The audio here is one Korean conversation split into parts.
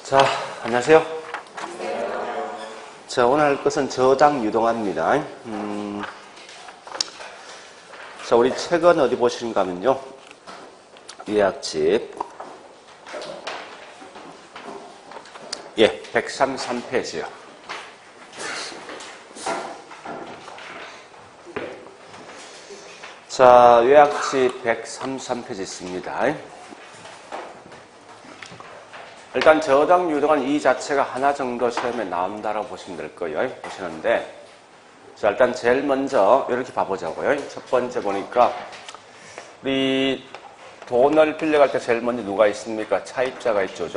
자, 안녕하세요. 자, 오늘 할 것은 저당 유동화입니다. 자, 우리 책은 어디 보시는가 하면요. 요약집. 예, 133페이지요. 자, 요약집 133페이지 있습니다. 일단 저당 유동한 이 자체가 하나 정도 시험에 나온다라고 보시면 될 거예요. 보시는데, 자, 일단 제일 먼저 이렇게 봐보자고요. 첫 번째 보니까 우리 돈을 빌려갈 때 제일 먼저 누가 있습니까? 차입자가 있죠.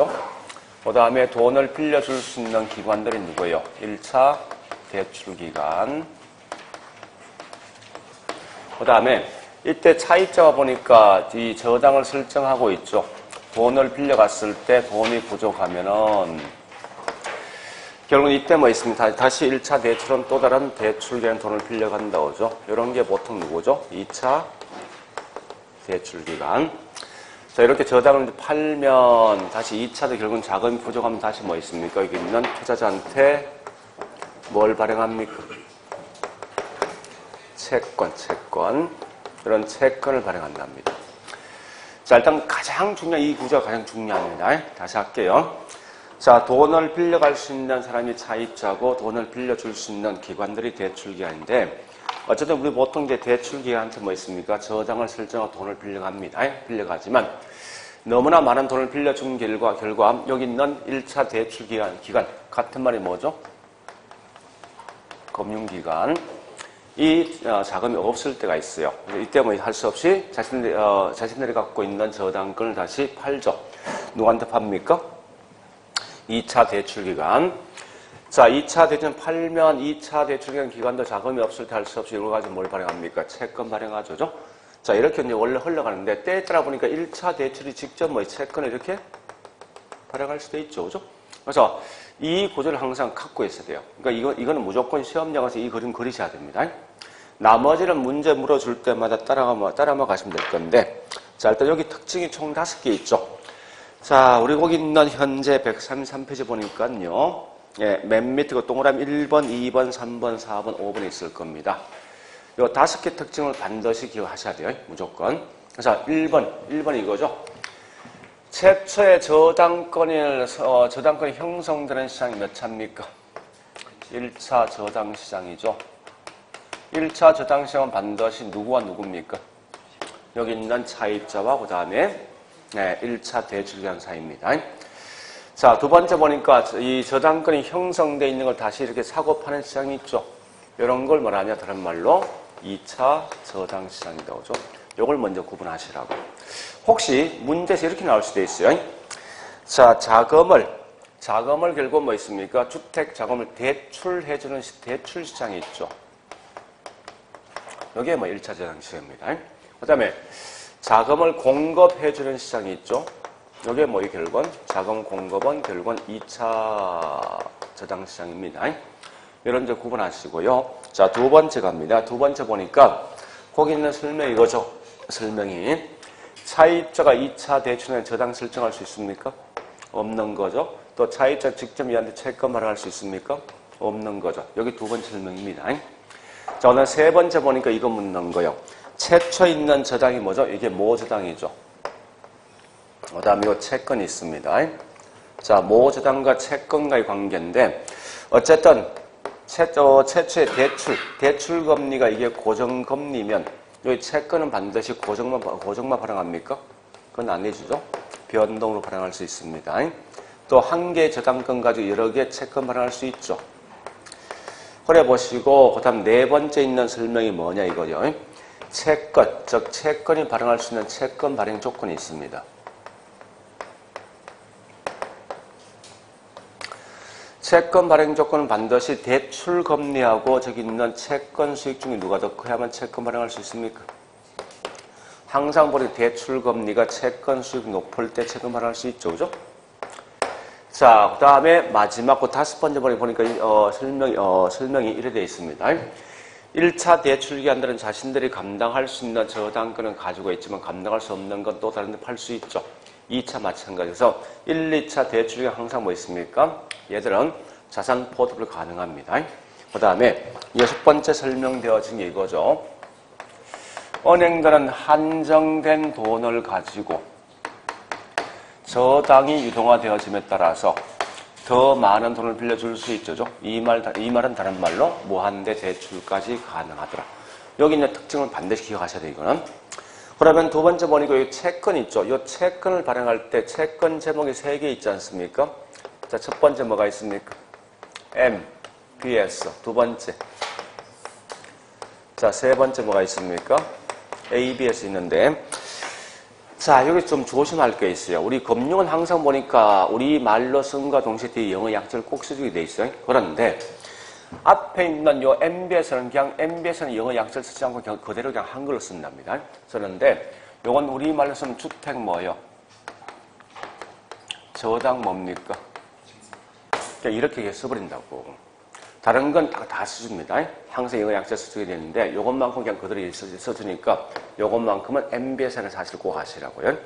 그 다음에 돈을 빌려줄 수 있는 기관들이 누구예요? 1차 대출기관. 그 다음에 이때 차입자가 보니까 이 저당을 설정하고 있죠. 돈을 빌려갔을 때 돈이 부족하면은 결국은 이때 뭐 있습니다. 다시 1차 대출은 또 다른 대출기관 돈을 빌려간다고 하죠. 이런 게 보통 누구죠? 2차 대출기관. 자, 이렇게 저당을 팔면 다시 2차도 결국은 자금이 부족하면 다시 뭐 있습니까? 여기 있는 투자자한테 뭘 발행합니까? 채권. 이런 채권을 발행한답니다. 자, 일단 가장 중요한, 이 구조가 가장 중요합니다. 다시 할게요. 자, 돈을 빌려갈 수 있는 사람이 차입자고 돈을 빌려줄 수 있는 기관들이 대출기관인데, 어쨌든 우리 보통 이제 대출기관한테 뭐 있습니까? 저당을 설정하고 돈을 빌려갑니다. 빌려가지만 너무나 많은 돈을 빌려준 결과 여기 있는 1차 대출기관 같은 말이 뭐죠? 금융기관. 이 자금이 없을 때가 있어요. 이때 뭐 할 수 없이 자신들이 갖고 있는 저당권을 다시 팔죠. 누구한테 팝니까? 2차 대출기관. 자, 2차 대출 팔면 2차 대출기관 기관도 자금이 없을 때 할 수 없이 여러 가지 뭘 발행합니까? 채권 발행하죠. 자, 이렇게 이제 원래 흘러가는데 때에 따라 보니까 1차 대출이 직접 뭐 채권을 이렇게 발행할 수도 있죠. 그죠? 그래서 이 구조를 항상 갖고 있어야 돼요. 그러니까 이거는 무조건 시험장에서 이 그림 그리셔야 됩니다. 나머지는 문제 물어줄 때마다 따라만 가시면 될 건데, 자, 일단 여기 특징이 총 5개 있죠. 자, 우리 거기 있는 현재 133페이지 보니까요, 예, 맨 밑에 그 동그라미 1번, 2번, 3번, 4번, 5번에 있을 겁니다. 요 5개 특징을 반드시 기억하셔야 돼요. 무조건. 자, 1번 이거죠. 최초의 저당권이 형성되는 시장이 몇 차입니까? 1차 저당시장이죠. 1차 저당시장은 반드시 누구와 누구입니까? 여기 있는 차입자와 그 다음에 1차 대출기관 사이입니다. 자, 두 번째 보니까 이 저당권이 형성되어 있는 걸 다시 이렇게 사고 파는 시장이 있죠. 이런 걸 뭐라냐? 다른 말로 2차 저당시장이라고 하죠. 요걸 먼저 구분하시라고. 혹시 문제에서 이렇게 나올 수도 있어요. 자, 자금을 결국 뭐 있습니까? 주택 자금을 대출해주는 대출 시장이 있죠. 여기에 뭐 1차 저당 시장입니다. 그 다음에 자금을 공급해주는 시장이 있죠. 여기에 뭐 결국은 자금 공급은 결국은 2차 저당 시장입니다. 이런 점 구분하시고요. 자, 두 번째 갑니다. 두 번째 보니까 거기 있는 설명이 이거죠. 설명이. 차입자가 2차 대출에 저당 설정할 수 있습니까? 없는 거죠. 또 차입자 직접 이한테 채권 발행할 수 있습니까? 없는 거죠. 여기 두 번째 설명입니다. 자, 오늘 세 번째 보니까 이거 묻는 거예요. 최초 있는 저당이 뭐죠? 이게 모저당이죠. 그 다음에 이 채권이 있습니다. 자, 모저당과 채권과의 관계인데, 어쨌든 최초의 대출 금리가 이게 고정금리면 여기 채권은 반드시 고정만 발행합니까? 그건 아니죠. 변동으로 발행할 수 있습니다. 또 한 개의 저당권 가지고 여러 개의 채권 발행할 수 있죠. 그래 보시고 그 다음 네 번째 있는 설명이 뭐냐 이거죠. 채권, 즉 채권이 발행할 수 있는 채권 발행 조건이 있습니다. 채권 발행 조건은 반드시 대출 금리하고 저기 있는 채권 수익 중에 누가 더 커야만 채권 발행할 수 있습니까? 항상 보니 대출 금리가 채권 수익 높을 때 채권 발행할 수 있죠. 그죠? 자, 그 다음에 마지막 그 5번째 보니까 설명이 이래 되어 있습니다. 1차 대출기관들은 자신들이 감당할 수 있는 저당권은 가지고 있지만 감당할 수 없는 건 또 다른 데 팔 수 있죠. 2차 마찬가지에서 1, 2차 대출 중에 항상 뭐 있습니까? 얘들은 자산 포트폴리오 가능합니다. 그 다음에 6번째 설명되어진 게 이거죠. 은행들은 한정된 돈을 가지고 저당이 유동화되어짐에 따라서 더 많은 돈을 빌려줄 수 있죠. 이 말은 다른 말로 무한대 대출까지 가능하더라. 여기 있는 특징을 반드시 기억하셔야 돼요. 이거는. 그러면 두 번째 보니까 이 채권 있죠. 이 채권을 발행할 때 채권 제목이 3개 있지 않습니까? 자, 첫 번째 뭐가 있습니까? M, BS. 두 번째. 자, 세 번째 뭐가 있습니까? ABS 있는데. 자, 여기 좀 조심할 게 있어요. 우리 금융은 항상 보니까 우리 말로 쓴과 동시에 뒤에 영어 약자를 꼭 써주게 돼 있어요. 그런데 앞에 있는 요 MBS는 그냥 MBS는 영어 약자를 쓰지 않고 그냥 그대로 그냥 한글로 쓴답니다. 쓰는데 요건 우리 말로 쓰면 주택 뭐예요? 저당 뭡니까? 그냥 이렇게 써버린다고. 다른 건 다 써줍니다. 항상 영어 약자 써주게 되는데 요것만큼 그냥 그대로 써주니까 요것만큼은 MBS는 사실 꼭 하시라고요.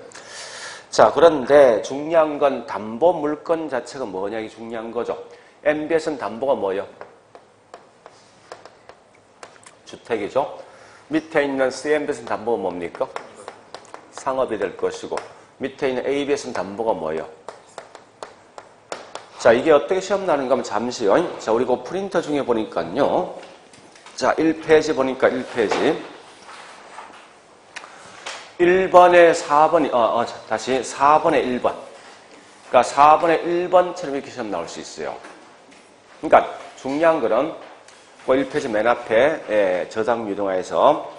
자, 그런데 중요한 건 담보 물건 자체가 뭐냐 이게 중요한 거죠. MBS는 담보가 뭐예요? 주택이죠. 밑에 있는 CMBS는 담보가 뭡니까? 상업이 될 것이고 밑에 있는 ABS는 담보가 뭐예요? 자, 이게 어떻게 시험 나는가 하면 잠시요. 자, 우리 그 프린터 중에 보니까요. 자, 1페이지 보니까 1페이지. 1번에 4번이, 다시 4번에 1번. 그러니까 4번에 1번처럼 이렇게 시험 나올 수 있어요. 그러니까 중요한 거는 그 1페이지 맨 앞에 저당 유동화에서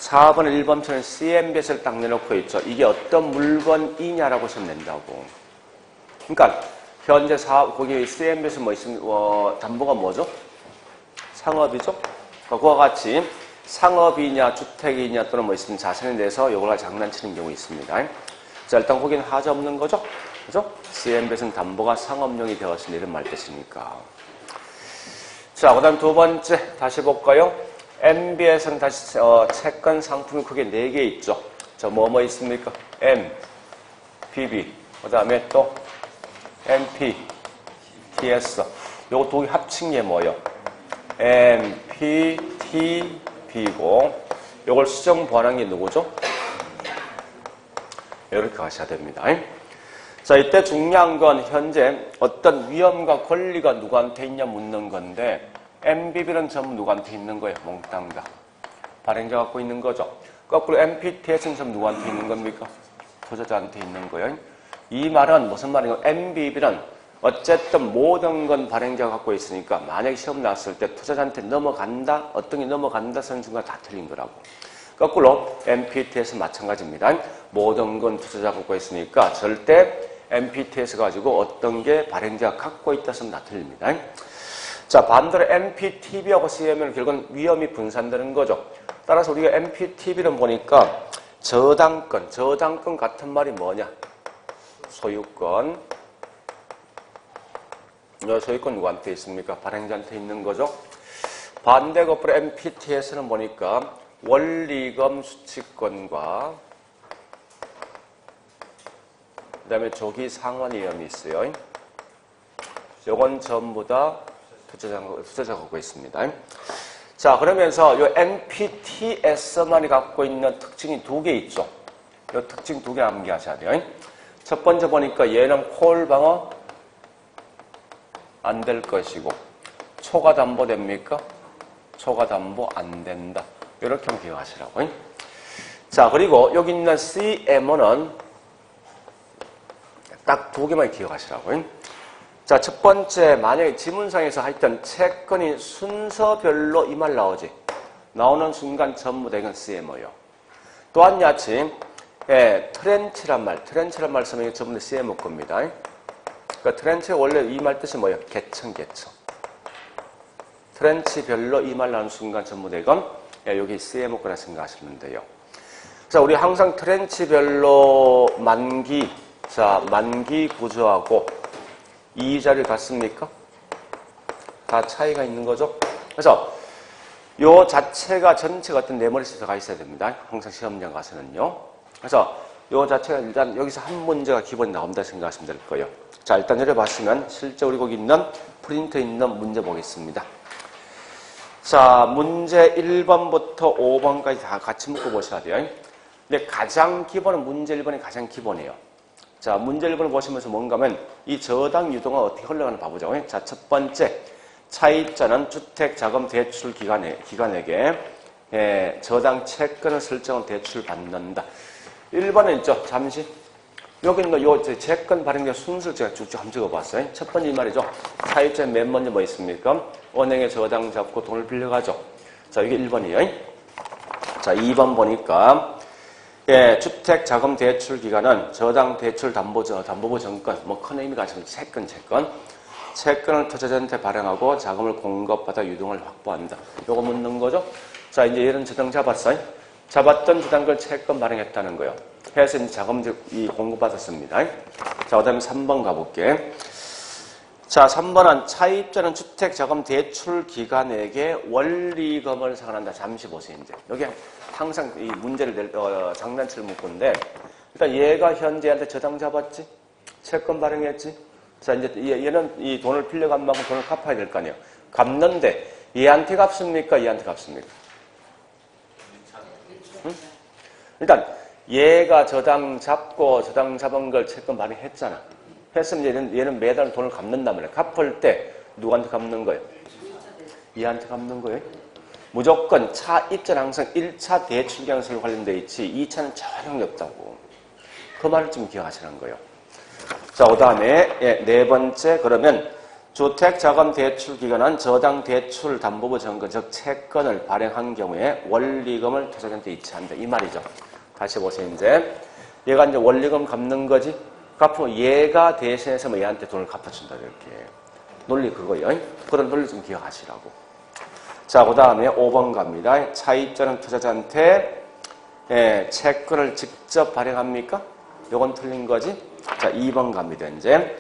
4번에 1번처럼 CMBS를 딱 내놓고 있죠. 이게 어떤 물건이냐라고 시험 낸다고. 그러니까 현재 거기 CMBS 뭐 있습니까? 담보가 뭐죠? 상업이죠? 그와 같이 상업이냐, 주택이냐 또는 뭐 있으면 자산에 대해서 요걸 장난치는 경우 있습니다. 자, 일단 거기는 하자 없는 거죠? 그죠? CMBS는 담보가 상업용이 되었으니 이런 말 뜻이니까. 자, 그 다음 두 번째 다시 볼까요? MBS는 다시 채권 상품이 크게 4개 있죠. 자, 뭐 있습니까? M, BB, 그 다음에 또 MP, TS. 요거 두 개 합친 게 뭐예요? MP, T, B고 요걸 수정 보완한 게 누구죠? 이렇게 가셔야 됩니다. 자, 이때 중요한 건 현재 어떤 위험과 권리가 누구한테 있냐 묻는 건데 MBB는 전부 누구한테 있는 거예요? 몽땅 다. 발행자 갖고 있는 거죠. 거꾸로 MPTS는 전부 누구한테 있는 겁니까? 투자자한테 있는 거예요. 이 말은 무슨 말인가? MBB는 어쨌든 모든 건 발행자가 갖고 있으니까 만약에 시험 나왔을 때 투자자한테 넘어간다, 어떤 게 넘어간다 쓰는 순간 다 틀린 거라고. 거꾸로 MPTS 마찬가지입니다. 모든 건 투자자가 갖고 있으니까 절대 MPTS 가지고 어떤 게 발행자가 갖고 있다 쓰면 다 틀립니다. 자, 반대로 MPTB하고 CM은 결국은 위험이 분산되는 거죠. 따라서 우리가 MPTB는 보니까 저당권 같은 말이 뭐냐? 소유권. 소유권 누구한테 있습니까? 발행자한테 있는 거죠. 반대 거꾸로 MPTS는 보니까 원리금 수취권과 그 다음에 조기 상환 위험이 있어요. 요건 전부 다 투자자가 갖고 있습니다. 자, 그러면서 요 MPTS만이 갖고 있는 특징이 2개 있죠. 요 특징 2개 암기하셔야 돼요. 첫 번째 보니까 얘는 콜 방어 안 될 것이고 초과 담보 됩니까? 초과 담보 안 된다. 이렇게 한번 기억하시라고. 자, 그리고 여기 있는 CMO는 딱 2개만 기억하시라고. 자, 첫 번째 만약에 지문상에서 하여튼 채권이 순서별로 이 말 나오지. 나오는 순간 전부 다 이건 CMO예요. 또한 야치 트렌치란 말 쓰면 전부 다 CMO 겁니다. 그러니까 트렌치가 원래 이 말 뜻이 뭐예요? 계층. 트렌치별로 이 말 나오는 순간 전부 다 이건 여기 CMO 거라 생각하시면 돼요. 자, 우리 항상 트렌치별로 만기 구조하고 이자를 갖습니까? 다 차이가 있는 거죠. 그래서 요 자체가 전체가 어떤 내 머릿속에 가 있어야 됩니다. 항상 시험장 가서는요. 그래서 요 자체가 일단 여기서 한 문제가 기본이 나온다 생각하시면 될 거예요. 자, 일단 내려봤으면 실제 우리 거기 있는 프린트에 있는 문제 보겠습니다. 자, 문제 1번부터 5번까지 다 같이 묶어 보셔야 돼요. 근데 가장 기본은 문제 1번이 가장 기본이에요. 자, 문제 1번을 보시면서 뭔가 하면 이 저당 유동은 어떻게 흘러가는지 봐보죠. 자, 첫 번째, 차입자는 주택자금대출기관에게 저당 채권을 설정한 대출을 받는다. 1번은 있죠. 잠시. 여기 있는 요 채권 발행된 순서를 제가 쭉쭉 한번 적어봤어요. 첫 번째 이 말이죠. 차입자 맨 먼저 뭐 있습니까? 은행에 저당 잡고 돈을 빌려가죠. 자, 이게 1번이에요. 자, 2번 보니까 주택자금대출기관은 저당 대출 담보부 정권, 뭐 큰 의미가 지금 채권을 투자자한테 발행하고 자금을 공급받아 유동을 확보한다. 요거 묻는 거죠. 자, 이제 이런 저당 잡았어요. 잡았던 저당을 채권 발행했다는 거예요. 해서 이제 자금 공급받았습니다. 자, 그 다음에 3번 가볼게. 자, 3번은 차입자는 주택자금대출기관에게 원리금을 상환한다. 잠시 보세요, 이제. 여기 항상 이 문제를 장난치를 묻건데, 일단 얘가 현재한테 저당 잡았지? 채권 발행했지? 자, 이제 얘는 이 돈을 빌려간 만큼 돈을 갚아야 될 거 아니에요. 갚는데, 얘한테 갚습니까? 얘한테 갚습니까? 응? 일단, 얘가 저당 잡은 걸 채권 발행했잖아. 했으면 얘는 매달 돈을 갚는단 말이야. 갚을 때 누구한테 갚는 거예요? 얘한테 갚는 거예요. 무조건 차입자는 항상 1차 대출경선에 관련돼 있지 2차는 전혀 없다고. 그 말을 좀 기억하시는 거예요. 자, 그 다음에 네 번째, 그러면 주택자금대출기관은 저당 대출 담보부 정권, 즉 채권을 발행한 경우에 원리금을 투자자한테 이체한다. 이 말이죠. 다시 보세요, 이제. 얘가 이제 원리금 갚는 거지? 갚으면 얘가 대신해서 뭐 얘한테 돈을 갚아준다, 이렇게. 논리 그거예요. 그런 논리 좀 기억하시라고. 자, 그 다음에 5번 갑니다. 차입자는 투자자한테 채권을 직접 발행합니까? 요건 틀린 거지? 자, 2번 갑니다, 이제.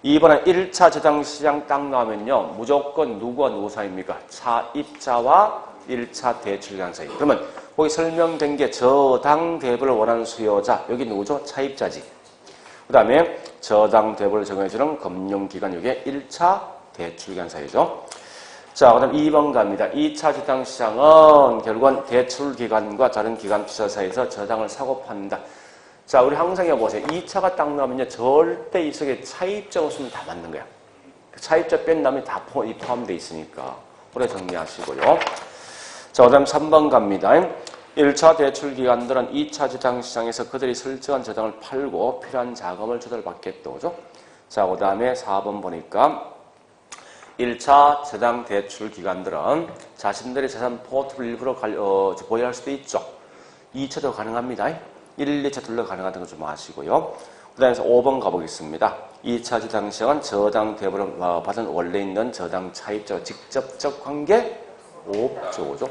2번은 1차 저당시장 딱 나오면요. 무조건 누구와 누구 사이입니까? 차입자와 1차 대출기관 사이. 그러면 거기 설명된 게 저당 대부를 원하는 수요자. 여기 누구죠? 차입자지. 그 다음에 저당 대부를 정해주는 금융기관. 이게 1차 대출기관 사이죠. 자, 그 다음 2번 갑니다. 2차 저당시장은 결국은 대출기관과 다른 기관 투자 사이에서 저당을 사고 판다. 자, 우리 항상 해보세요. 2차가 딱 나오면요. 절대 이 속에 차입자 없으면 다 맞는 거야. 차입자 뺀 다음에 다 포함되어 있으니까. 오래 정리하시고요. 자, 그 다음 3번 갑니다. 1차 대출기관들은 2차 저당시장에서 그들이 설정한 저당을 팔고 필요한 자금을 조달받겠다. 그죠? 자, 그 다음에 4번 보니까 1차 저당 대출기관들은 자신들의 재산 포트를 일부러 보유할 수도 있죠. 2차도 가능합니다. 1, 2차 둘러 가능하다는 거 좀 아시고요. 그 다음에 5번 가보겠습니다. 2차 저당시장은 저당 대부를 받은 원래 있는 저당 차입자와 직접적 관계 없죠. 그죠?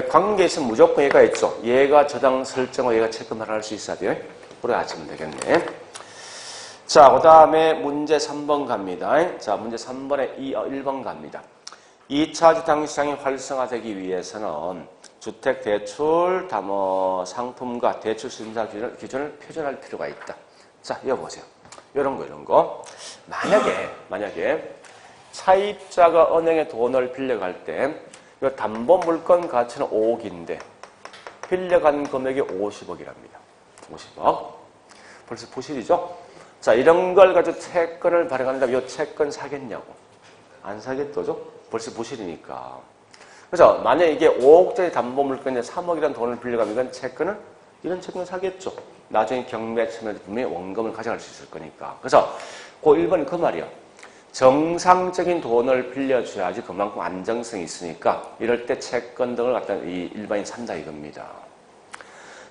관계 있으면 무조건 얘가 있죠. 얘가 저당 설정하고 얘가 채권을 할 수 있어야 돼요. 그래 아시면 되겠네. 자, 그 다음에 문제 3번 갑니다. 자, 문제 3번에 1번 갑니다. 2차 저당시장이 활성화되기 위해서는 주택대출 상품과 대출 심사 기준을 표준할 필요가 있다. 자, 이거 보세요. 이런 거. 만약에 차입자가 은행에 돈을 빌려갈 때 이 담보 물건 가치는 5억인데 빌려간 금액이 50억이랍니다. 50억. 벌써 부실이죠? 자, 이런 걸 가지고 채권을 발행한다면 이 채권 사겠냐고. 안 사겠죠? 벌써 부실이니까. 그래서 만약에 이게 5억짜리 담보 물건인데 3억이라는 돈을 빌려가면 이런 채권을 사겠죠. 나중에 경매 참여할 때 분명히 원금을 가져갈 수 있을 거니까. 그래서 그 1번이 그 말이야. 정상적인 돈을 빌려줘야지 그만큼 안정성이 있으니까 이럴 때 채권 등을 갖다 이 일반인 산다 이겁니다.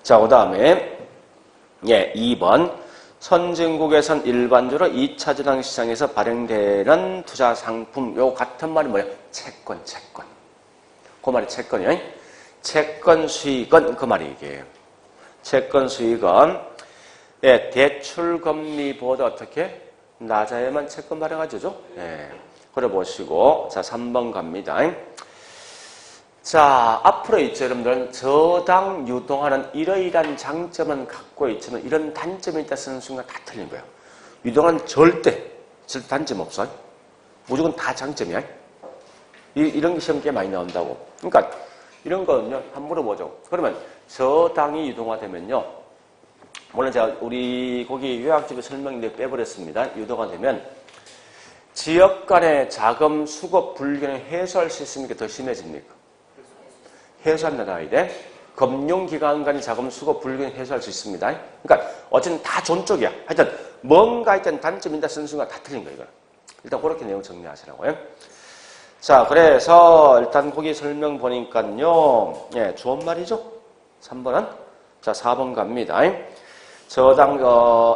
자, 그 다음에 2번 선진국에선 일반적으로 2차 저당 시장에서 발행되는 투자 상품 요 같은 말이 뭐예요? 채권. 그 말이 채권이에요. 채권 수익은 그 말이 이게 채권 수익은 대출 금리보다 어떻게 낮아야만 채권 발행하죠. 그래 보시고 자 3번 갑니다. 자, 앞으로 있죠, 여러분들은 저당 유동화는 이러이러한 장점은 갖고 있지만 이런 단점이 있다 쓰는 순간 다 틀린 거예요. 유동화는 절대 단점 없어요. 무조건 다 장점이야. 이런 게 시험 꽤 많이 나온다고. 그러니까 이런 거는요, 한번 물어보죠. 그러면 저당이 유동화되면요, 물론 제가 우리 거기 요약집에 설명인데 빼버렸습니다. 유동화 되면 지역 간의 자금 수급 불균을 해소할 수 있습니까? 더 심해집니까? 해소한다 나야 돼. 금융기관 간의 자금 수급 불균을 해소할 수 있습니다. 그러니까 어쨌든 다 좋은 쪽이야. 하여튼 뭔가 일단 단점이다 쓰는 순간 다 틀린 거예요. 이거는. 일단 그렇게 내용 정리하시라고요. 자, 그래서 일단 거기 설명 보니까요. 예, 좋은 말이죠. 3번은. 자, 4번 갑니다. 저당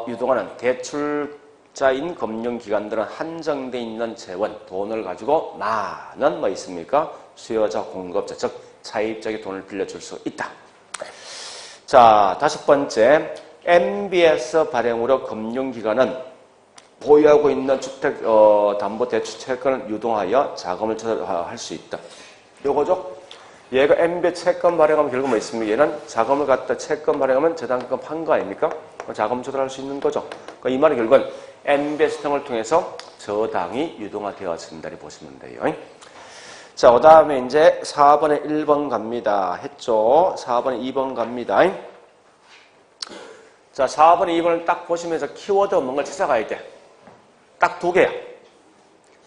유동화는 대출자인 금융기관들은 한정돼 있는 재원, 돈을 가지고 많은 뭐 있습니까? 수요자, 공급자, 즉 차입자에게 돈을 빌려줄 수 있다. 자, 5번째, MBS 발행으로 금융기관은 보유하고 있는 주택담보대출 채권을 유동하여 자금을 조달할 수 있다. 요거죠? 얘가 MBS 채권 발행하면 결국 뭐 있습니까? 얘는 자금을 갖다 채권 발행하면 저당금 판 거 아닙니까? 자금 조달할 수 있는 거죠. 그러니까 이 말의 결국은 MBS 등을 통해서 저당이 유동화되어진다 보시면 돼요. 자, 그 다음에 이제 4번에 1번 갑니다. 했죠? 4번에 2번 갑니다. 자, 4번에 2번을 딱 보시면서 키워드 뭔가를 찾아가야 돼. 딱 2개야.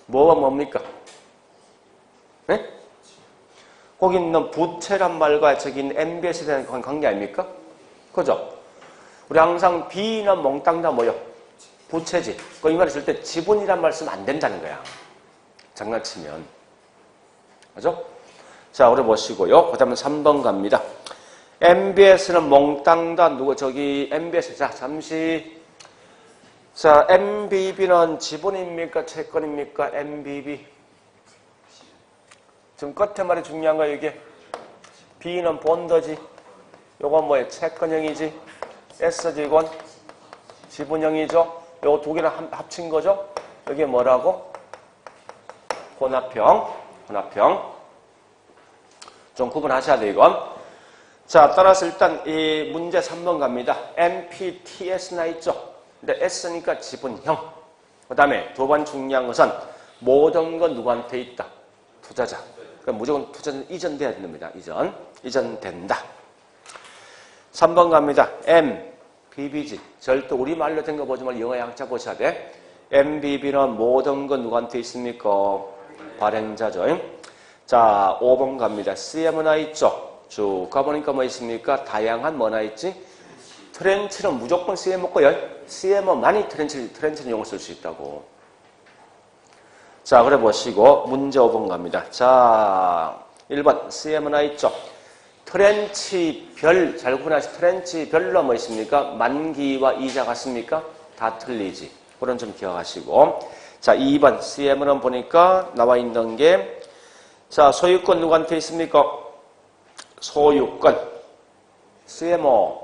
뭐가 뭡니까? 네? 거기 있는 부채란 말과 저기 있는 MBS에 대한 관계 아닙니까? 그죠? 우리 항상 B는 몽땅 다 뭐요? 부채지. 그 이 말을 쓸 때 지분이란 말 쓰면 안 된다는 거야. 장난치면. 그죠? 자, 우리 보시고요. 그 다음에 3번 갑니다. MBS는 몽땅 다 MBS. 자, 잠시. 자, MBB는 지분입니까? 채권입니까? MBB. 지금 끝에 말이 중요한 거예요, 이게. B는 본더지. 요건 뭐예요? 채권형이지. S지건. 지분형이죠. 요거 2개는 합친 거죠? 여기 뭐라고? 혼합형. 좀 구분하셔야 돼요, 이건. 자, 따라서 일단 이 문제 3번 갑니다. MPTS나 있죠? 근데 S니까 지분형. 그 다음에 2번 중요한 것은 모든 건 누구한테 있다? 투자자. 그러니까 무조건 투자는 이전돼야 됩니다. 이전된다. 3번 갑니다. MBBG. 절대 우리말로 된 거 보지 말고 영어 약자 보셔야 돼. MBB는 모든 건 누구한테 있습니까? 발행자죠. 자, 5번 갑니다. CM나 있죠? 쭉 가보니까 뭐 있습니까? 다양한 뭐나 있지? 트렌치는 무조건 CM 먹고요. CM은 많이 트렌치는 용어 쓸 수 있다고. 자, 그래 보시고 문제 5번 갑니다. 자, 1번 CM나 있죠? 트렌치별, 잘 구분하시죠? 트렌치별로 뭐 있습니까? 만기와 이자 같습니까? 다 틀리지. 그런 점 기억하시고. 자, 2번 CM은 보니까 나와 있는 게 자, 소유권 누구한테 있습니까? 소유권. CMO.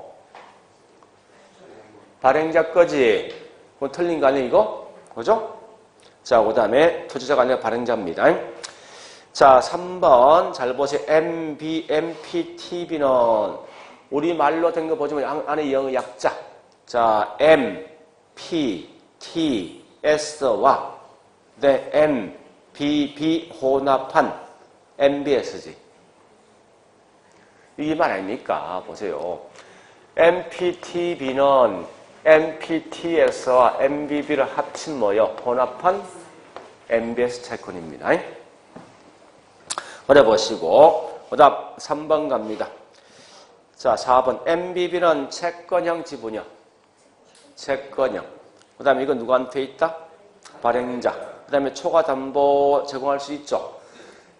발행자 거지. 그거 틀린 거 아니에요, 이거? 그죠? 자, 그 다음에 투자자가 아니라 발행자입니다. 자, 3번 잘 보세요. MPTB는 우리말로 된 거 보시면 안에 영어 약자. 자, MPTS와 네, MBB 혼합한 MBS지. 이게 말 아닙니까? 보세요. MPTB는 MPTS와 MBB를 합친 뭐요? 혼합한 MBS 채권입니다. 그래 보시고, 그 다음 3번 갑니다. 자, 4번. MBB는 채권형 지분형. 채권형. 그 다음에 이건 누구한테 있다? 발행자. 그 다음에 초과 담보 제공할 수 있죠.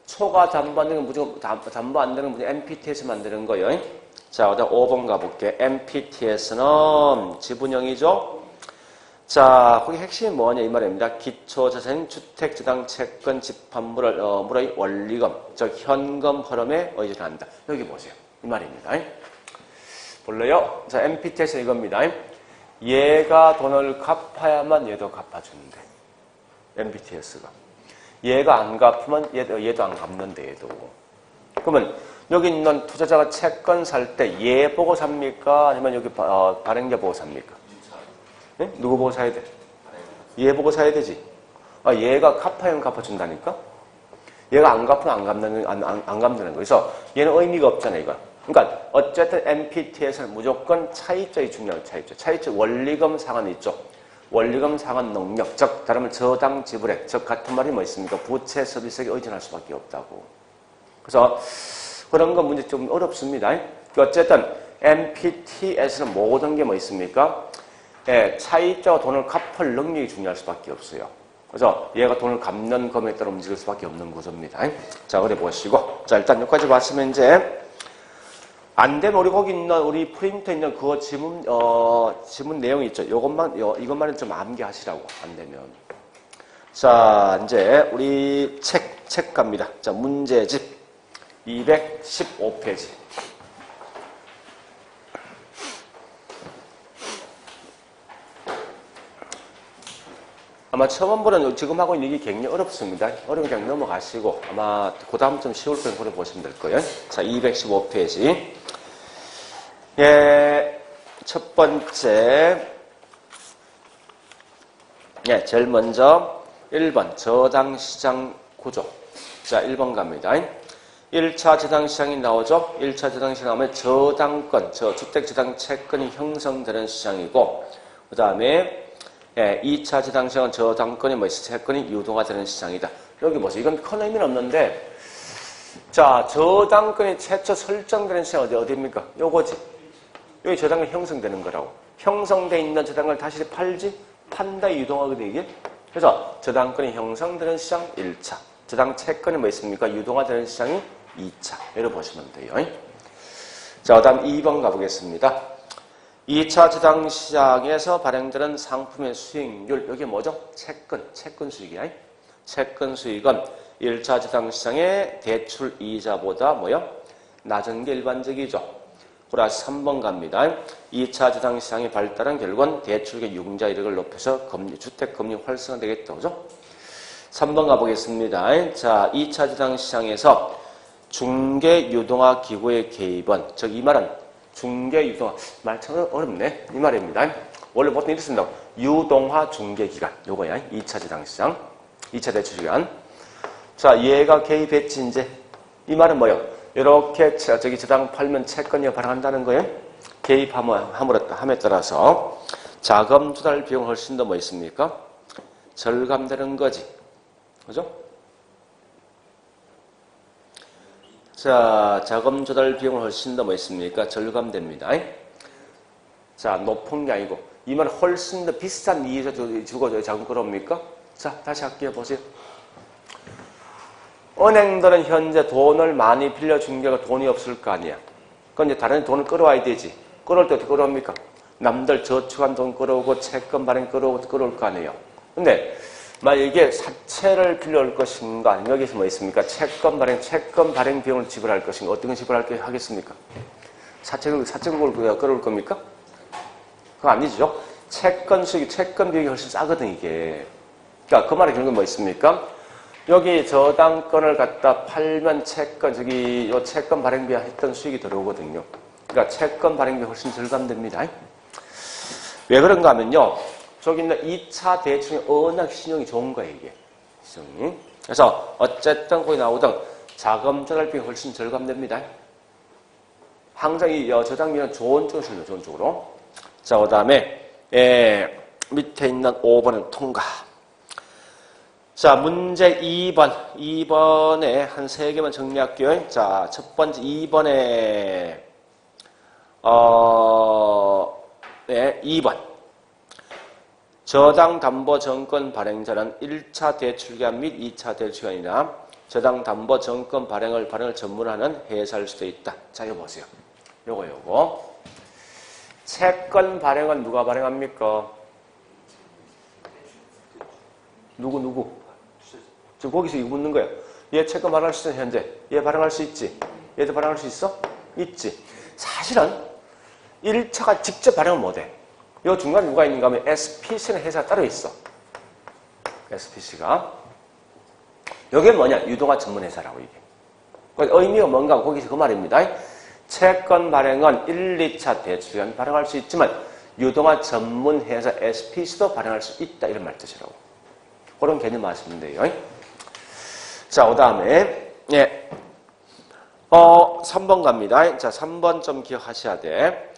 초과 담보 안 되는 건 무조건 담보 안 되는 건 MPTS 만드는 거예요. 자, 그 다음 5번 가볼게. MPTS는 지분형이죠. 자, 거기 핵심이 뭐냐 이 말입니다. 기초자산 주택저당 채권 집합물의 원리금, 즉 현금 흐름에 의존한다. 여기 보세요. 이 말입니다. 볼래요? 자, MPTS 이겁니다. 얘가 돈을 갚아야만 얘도 갚아주는데. MPTS가. 얘가 안 갚으면 얘도 안 갚는데, 얘도. 그러면 여기 있는 투자자가 채권 살 때 얘 보고 삽니까? 아니면 여기 발행자 보고 삽니까? 네? 누구 보고 사야 돼? 얘 보고 사야 되지. 아, 얘가 갚아야 갚아준다니까? 얘가 안 갚으면 안 갚는다는 거. 그래서 얘는 의미가 없잖아, 이거. 그러니까 어쨌든 MPT에서는 무조건 차입자이 중요한 차입자. 차입자 원리금 상환 있죠. 원리금 상환 능력, 즉 다르면 저당 지불액, 즉 같은 말이 뭐 있습니까? 부채 서비스액에 의존할 수밖에 없다고. 그래서 그런 건 문제 좀 어렵습니다. 어쨌든 MPT에서는 모든 게 뭐 있습니까? 예, 차입자가 돈을 갚을 능력이 중요할 수밖에 없어요. 그래서 얘가 돈을 갚는 금액에 따라 움직일 수밖에 없는 구조입니다. 자, 그래 보시고. 자, 일단 여기까지 봤으면 이제 안 되면 우리 거기 있는 우리 프린터에 있는 그거 지문 내용이 있죠. 이것만은 좀 암기하시라고. 안 되면. 자, 이제 우리 책 갑니다. 자, 문제집 215페이지. 아마 처음 보는 지금 하고 있는 이게 굉장히 어렵습니다. 어려우면 그냥 넘어가시고 아마 그 다음 좀 쉬울 걸 보시면 될 거예요. 자, 215페이지. 예, 첫 번째. 예, 제일 먼저 1번 저당시장 구조. 자, 1번 갑니다. 1차 저당시장이 나오죠. 1차 저당시장 나오면 저당권, 주택저당 채권이 형성되는 시장이고 그 다음에 예, 2차 저당시장은 저당권이 채권이 유동화되는 시장이다. 여기 보세요. 이건 큰 의미는 없는데 자, 저당권이 최초 설정되는 시장 어디입니까? 요거지. 여기 저당권이 형성되는 거라고. 형성돼 있는 저당권을 다시 팔지? 판다 유동화거든 이게. 그래서 저당권이 형성되는 시장 1차. 저당 채권이 뭐 있습니까? 유동화되는 시장이 2차. 이렇게 보시면 돼요. 자, 그 다음 2번 가보겠습니다. 2차 저당시장에서 발행되는 상품의 수익률, 여기 뭐죠? 채권 수익이야. 채권 수익은 1차 저당시장의 대출 이자보다 뭐요? 낮은 게 일반적이죠. 그래서 3번 갑니다. 2차 저당시장이 발달한 결과는 대출의 융자 이력을 높여서 주택금리 활성화되겠다. 그죠? 3번 가보겠습니다. 자, 2차 저당시장에서 중개유동화 기구의 개입은, 즉 이 말은 중개유동화, 말 참 어렵네. 이 말입니다. 원래 보통 이렇게 씁니다. 유동화 중개기간. 요거야. 2차 저당시장. 2차 대출기간. 자, 얘가 개입했지, 이제. 이 말은 뭐예요? 이렇게 저당 팔면 채권이 발행한다는 거예요. 개입함에 따라서 자금 조달 비용 훨씬 더 뭐 있습니까? 절감되는 거지. 그죠? 자, 자금 조달 비용은 훨씬 더 뭐 있습니까? 절감됩니다. 자, 높은 게 아니고 이 말은 훨씬 더 비싼 이자 주고 자금 끌어옵니까? 자, 다시 할게요. 보세요. 은행들은 현재 돈을 많이 빌려준 게 돈이 없을 거 아니야. 그건 이제 다른 돈을 끌어와야 되지. 끌어올 때 어떻게 끌어옵니까? 남들 저축한 돈 끌어오고 채권 발행 끌어올 거 아니에요. 근데 만약 이게 사채를 빌려올 것인가 아니면 여기서 뭐 있습니까? 채권 발행 비용을 지불할 것인가? 어떤 걸 지불하겠습니까? 사채를 끌어올 겁니까? 그거 아니죠. 채권 비용이 훨씬 싸거든, 이게. 그러니까 그 말의 결국은 뭐 있습니까? 여기 저당권을 갖다 팔면 요 채권 발행비 했던 수익이 들어오거든요. 그러니까 채권 발행비 훨씬 절감됩니다. 왜 그런가 하면요. 저기 있는 2차 대출이 워낙 신용이 좋은 거예요, 이게. 신용이. 그래서 어쨌든 거기 나오던 자금 조달비 훨씬 절감됩니다. 항상 이 저당비는 좋은 쪽으로 실려, 좋은 쪽으로. 자, 그 다음에, 밑에 있는 5번은 통과. 자, 문제 2번. 2번에 한 3개만 정리할게요. 자, 첫 번째 2번에, 2번. 저당담보증권 발행자는 1차 대출기간 및 2차 대출기간이나 저당담보증권 발행을 전문하는 회사일 수도 있다. 자, 이거 보세요. 요거. 채권 발행은 누가 발행합니까? 누구? 저 거기서 이거 묻는 거예요. 얘 채권 발행할 수 있어, 현재. 얘 발행할 수 있지? 얘도 발행할 수 있어? 있지. 사실은 1차가 직접 발행을 못해. 요 중간에 누가 있는가 하면 SPC는 회사가 따로 있어. SPC가. 여기 뭐냐? 유동화 전문 회사라고, 이게. 의미가 뭔가 거기서 그 말입니다. 채권 발행은 1, 2차 대출기간 발행할 수 있지만 유동화 전문 회사 SPC도 발행할 수 있다. 이런 말 뜻이라고. 그런 개념 아시면 돼요. 자, 그 다음에, 3번 갑니다. 자, 3번 좀 기억하셔야 돼.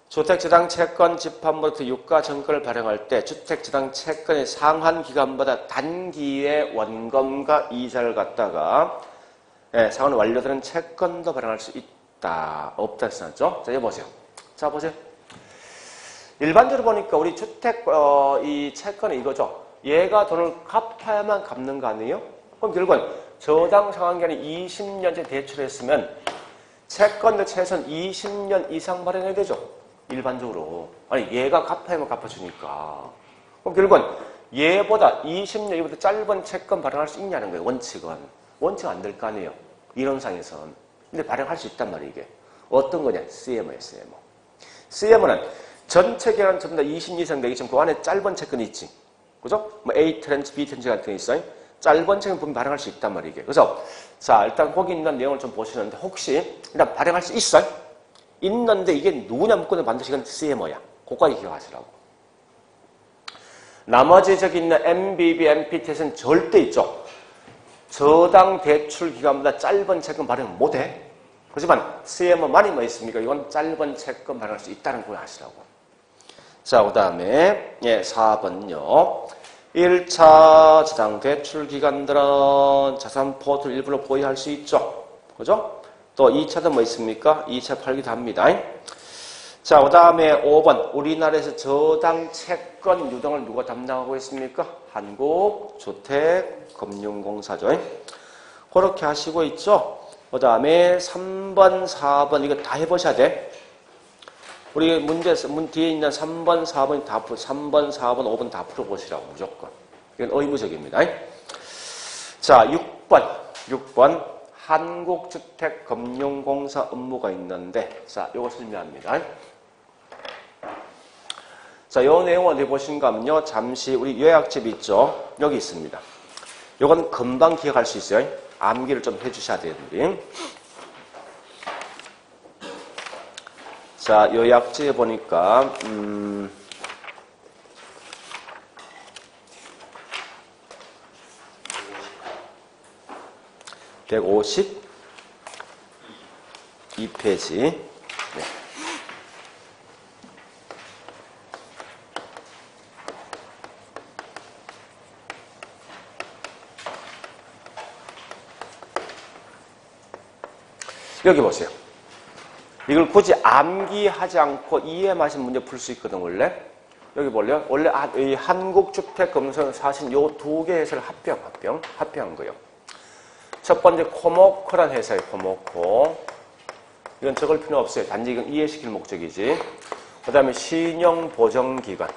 주택저당 채권 집합부터 유가 정권을 발행할 때 주택저당 채권의 상환 기간보다 단기의 원금과 이자를 갖다가 상환이 완료되는 채권도 발행할 수 있다. 없다 했었죠? 자, 이거 보세요. 자, 보세요. 일반적으로 보니까 우리 주택, 이 채권은 이거죠. 얘가 돈을 갚아야만 갚는 거 아니에요? 그럼 결국은 저당 상환기간이 20년째 대출했으면 채권도 최소한 20년 이상 발행해야 되죠. 일반적으로. 아니, 얘가 갚아야만 갚아주니까. 그럼 결국은 얘보다 20년 이보다 짧은 채권 발행할 수 있냐는 거예요. 원칙은. 원칙은 안 될 거 아니에요. 이론상에선. 근데 발행할 수 있단 말이에요, 이게. 어떤 거냐? CMO예요, CMO. CMO는 전체 기간 전부 다 20년 이상 되기 그 안에 짧은 채권이 있지. 그죠? 뭐 A 트렌치, B 트렌치 같은 게 있어요. 짧은 채권 분명 발행할 수 있단 말이에요. 그래서 자, 일단 거기 있는 내용을 좀 보시는데 혹시 일단 발행할 수 있어요? 있는데 이게 누구냐 묻고는 반드시 이건 CMO야. 그거까지 기억하시라고. 나머지 저기 있는 MBB, MPT에서는 절대 있죠. 저당 대출 기간보다 짧은 채권 발행 못해. 그렇지만 CMO만이 뭐 있습니까? 이건 짧은 채권 발행할 수 있다는 걸 아시라고. 자, 그 다음에 4번요. 1차 저당 대출 기간들은 자산 포트를 일부러 보유할 수 있죠. 그죠? 또 2차도 뭐 있습니까? 2차 팔기도 합니다. 자, 그 다음에 5번. 우리나라에서 저당 채권 유동을 누가 담당하고 있습니까? 한국주택금융공사죠. 그렇게 하시고 있죠. 그 다음에 3번, 4번 이거 다 해보셔야 돼. 우리 문 뒤에 있는 3번, 4번 다 3번, 4번, 5번 다 풀어보시라고 무조건. 이건 의무적입니다. 자, 6번. 한국주택금융공사 업무가 있는데, 자, 요거 설명합니다. 자, 요 내용을 어디 보신가 하면요. 잠시 우리 요약집 있죠? 여기 있습니다. 요건 금방 기억할 수 있어요. 암기를 좀 해주셔야 돼요, 우리. 자, 요약지에 보니까, 152페이지. 네. 여기 보세요. 이걸 굳이 암기하지 않고 이해만 하시면 문제 풀 수 있거든, 원래. 여기 볼래요? 원래 이 한국주택금융공사 사실 요 두 개 회사를 합병한 거예요. 첫 번째 코모코란 회사예요, 코모코. 이건 적을 필요 없어요. 단지 이건 이해시킬 목적이지. 그 다음에 신용보정기관.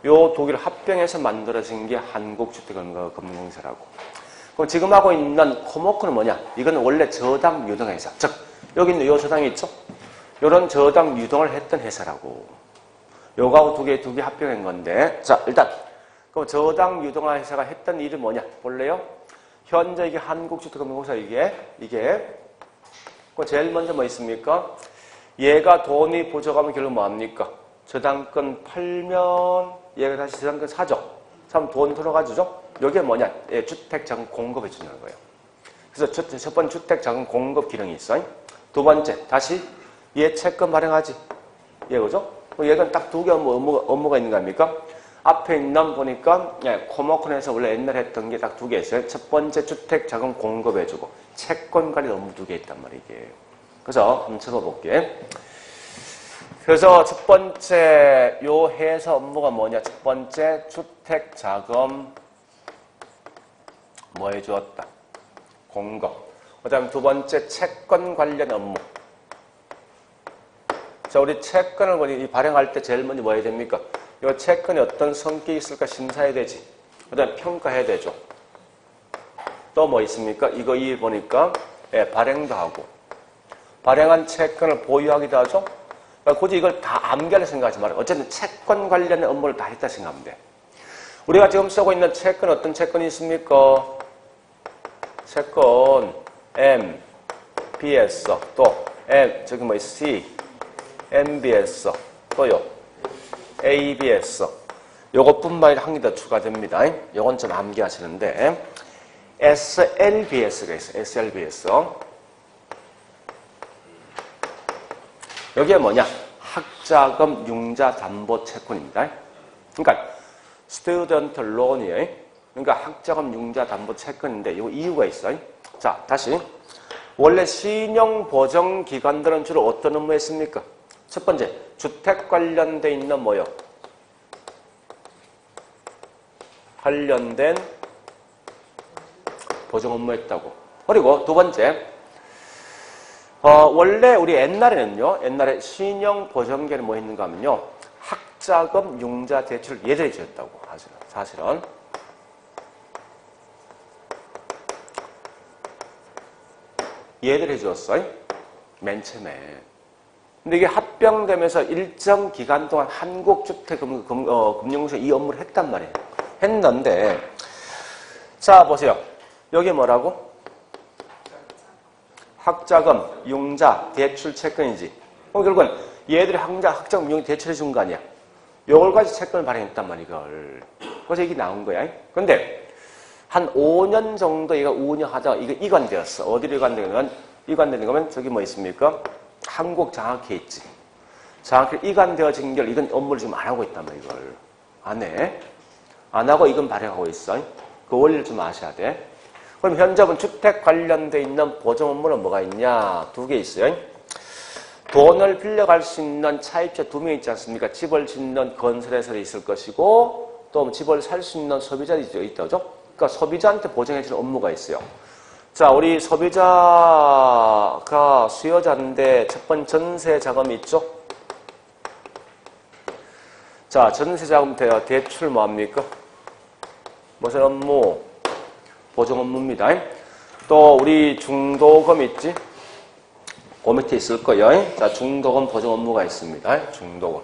요 두 개를 합병해서 만들어진 게 한국주택금융공사라고. 그럼 지금 하고 있는 코모코는 뭐냐? 이건 원래 저당 유동 회사. 즉, 여기 있는 요 저당이 있죠? 요런 저당 유동을 했던 회사라고. 요거하고 두 개 합병한 건데. 자, 일단. 그럼 저당 유동화 회사가 했던 일이 뭐냐? 볼래요? 현재 이게 한국주택금융공사 이게. 그 제일 먼저 뭐 있습니까? 얘가 돈이 부족하면 결국 뭐합니까? 저당권 팔면 얘가 다시 저당권 사죠. 사면 돈 들어가주죠? 이게 뭐냐? 주택자금 공급해 주는 거예요. 그래서 첫 번째 주택자금 공급 기능이 있어요. 두 번째, 다시 얘 채권 발행하지. 얘 그죠? 얘가 딱 두 개 업무가 있는 거 아닙니까? 앞에 있는 보니까 코모콘에서 원래 옛날에 했던 게 딱 두 개 있어요. 첫 번째 주택자금 공급해주고 채권 관리 업무 두 개 있단 말이에요. 그래서 한번 쳐볼게. 그래서 첫 번째 요 회사 업무가 뭐냐? 첫 번째 주택자금 뭐 해주었다? 공급. 그 다음 두 번째 채권 관련 업무. 자, 우리 채권을 발행할 때 제일 먼저 뭐 해야 됩니까? 이 채권이 어떤 성격이 있을까 심사해야 되지. 그 다음 평가해야 되죠. 또 뭐 있습니까? 이거 보니까 발행도 하고 발행한 채권을 보유하기도 하죠. 그러니까 굳이 이걸 다 암기하려 생각하지 말아요. 어쨌든 채권 관련된 업무를 다 했다 생각하면 돼. 우리가 지금 쓰고 있는 채권 어떤 채권이 있습니까? 채권 M, B에서 또 M, 저기 뭐 C, MB에서 또요 A, B에서 요것뿐만이 한 개 더 추가됩니다. 요건 좀 암기하시는데 SLBS가 있어요. SLB에서 여기에 뭐냐? 학자금 융자 담보 채권입니다. 그러니까 스튜던트 론이에요. 그러니까 학자금 융자 담보 채권인데 이 이유가 있어요. 자, 다시 원래 신용 보정 기관들은 주로 어떤 업무 했습니까? 첫 번째, 주택 관련돼 있는 뭐요? 관련된 보정 업무 했다고. 그리고 두 번째, 원래 우리 옛날에 신용 보정계는 뭐 했는가 하면요. 학자금 융자 대출 예전에 지었다고. 사실은. 얘들 해주었어요. 맨 처음에. 근데 이게 합병되면서 일정 기간 동안 한국주택금융공사 이 업무를 했단 말이에요. 했는데, 자, 보세요. 여기 뭐라고? 학자금, 융자, 대출 채권이지. 그럼 결국은 얘들이 학자금, 융자, 대출해 준 거 아니야. 요걸 가지고 채권을 발행했단 말이야, 이걸. 그래서 이게 나온 거야. 근데 한 5년 정도 얘가 운영하다가 이거 이관되었어. 어디로 이관되는 거면 저기 뭐 있습니까? 한국장학회 있지. 장학회 이관되어진 결 이건 업무를 지금 안 하고 있단 말이야, 이걸. 안 해. 안 하고 이건 발행하고 있어. 그 원리를 좀 아셔야 돼. 그럼 현재는 주택 관련돼 있는 보정 업무는 뭐가 있냐? 두 개 있어요. 돈을 빌려갈 수 있는 차입자 2명 있지 않습니까? 집을 짓는 건설회사도 있을 것이고 또 집을 살 수 있는 소비자도 있다죠. 그러니까 소비자한테 보정해주는 업무가 있어요. 자, 우리 소비자가 수요자인데 첫 번째 전세 자금이 있죠? 자, 전세 자금 대출 뭐합니까? 무슨 업무? 보정 업무입니다. 또 우리 중도금 있지? 그 밑에 있을 거예요. 자, 중도금 보정 업무가 있습니다. 중도금.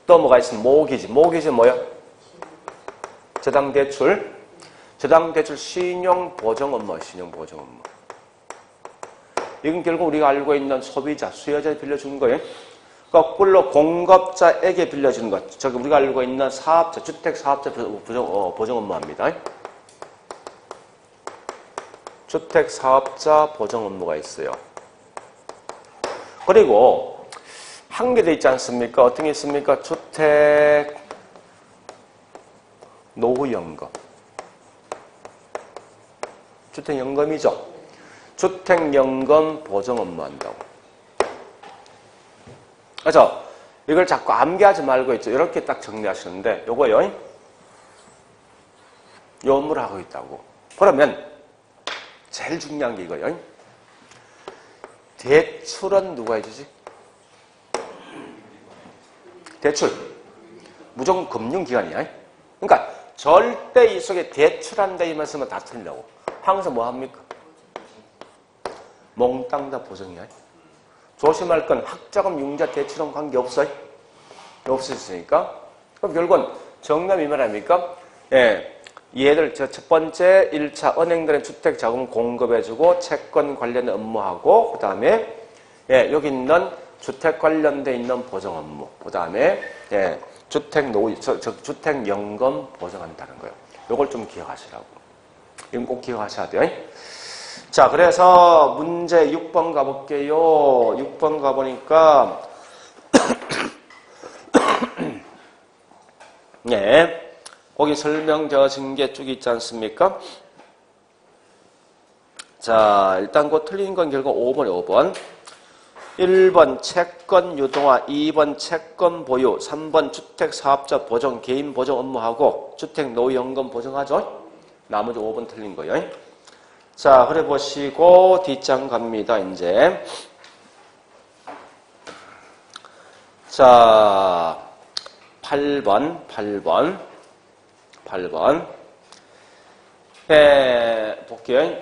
또 뭐가 있으면 모기지. 모기지 뭐야? 저당대출. 저당대출 신용보정 업무. 신용보정 업무. 이건 결국 우리가 알고 있는 소비자, 수요자에 빌려주는 거예요. 거꾸로 공급자에게 빌려주는 것. 저기 우리가 알고 있는 사업자, 주택사업자 보정 업무합니다. 주택사업자 보정 업무가 있어요. 그리고 한 개 더 있지 않습니까? 어떤 게 있습니까? 주택 노후연금. 주택연금이죠. 주택연금 보정 업무 한다고. 그래서 이걸 자꾸 암기하지 말고 있죠. 이렇게 딱 정리하시는데 요거요. 요 업무를 하고 있다고. 그러면 제일 중요한 게 이거요. 대출은 누가 해주지? 대출. 무조건 금융기관이야. 그러니까 절대 이 속에 대출한다 이 말씀은 다 틀린다고. 항상 뭐 합니까? 몽땅 다 보정이야. 조심할 건 학자금, 융자, 대출은 관계없어요. 없으니까. 그럼 결국은 정답이 말합니까? 예. 얘들 첫 번째 1차 은행들은 주택자금 공급해주고 채권 관련된 업무하고 그 다음에 예, 여기 있는 주택 관련돼 있는 보정 업무 그 다음에 예, 주택연금 보정한다는 거예요. 요걸 좀 기억하시라고. 이건 꼭 기억하셔야 돼요. 자, 그래서 문제 6번 가볼게요. 6번 가보니까 예. 거기 설명되어진 게 쭉 있지 않습니까? 자, 일단 그 틀린 건 결국 5번이에요, 5번. 1번 채권 유동화, 2번 채권 보유, 3번 주택사업자 보정, 개인 보정 업무하고 주택 노후연금 보정하죠? 나머지 5번 틀린 거예요. 자, 그래 보시고 뒷장 갑니다, 이제. 자, 8번. 볼게요.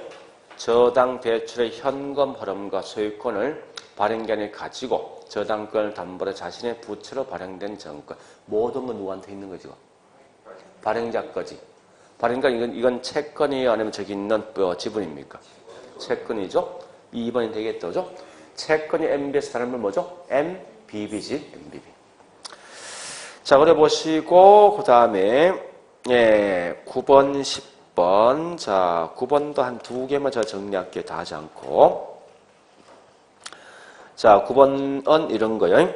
저당 대출의 현금 흐름과 소유권을 발행기한에 가지고 저당권을 담보로 자신의 부채로 발행된 정권. 모든 건 누구한테 있는 거죠? 발행자 거지. 그러니까 이건 채권이에요? 아니면 저기 있는 지분입니까? 채권이죠? 2번이 되겠죠? 그죠? 채권이 MB에서 다른 건 뭐죠? MBB지. MBB. 자, 그래 보시고, 그 다음에, 9번, 10번. 자, 9번도 한 2개만 제가 정리할게요. 다 하지 않고. 자, 9번은 이런 거요.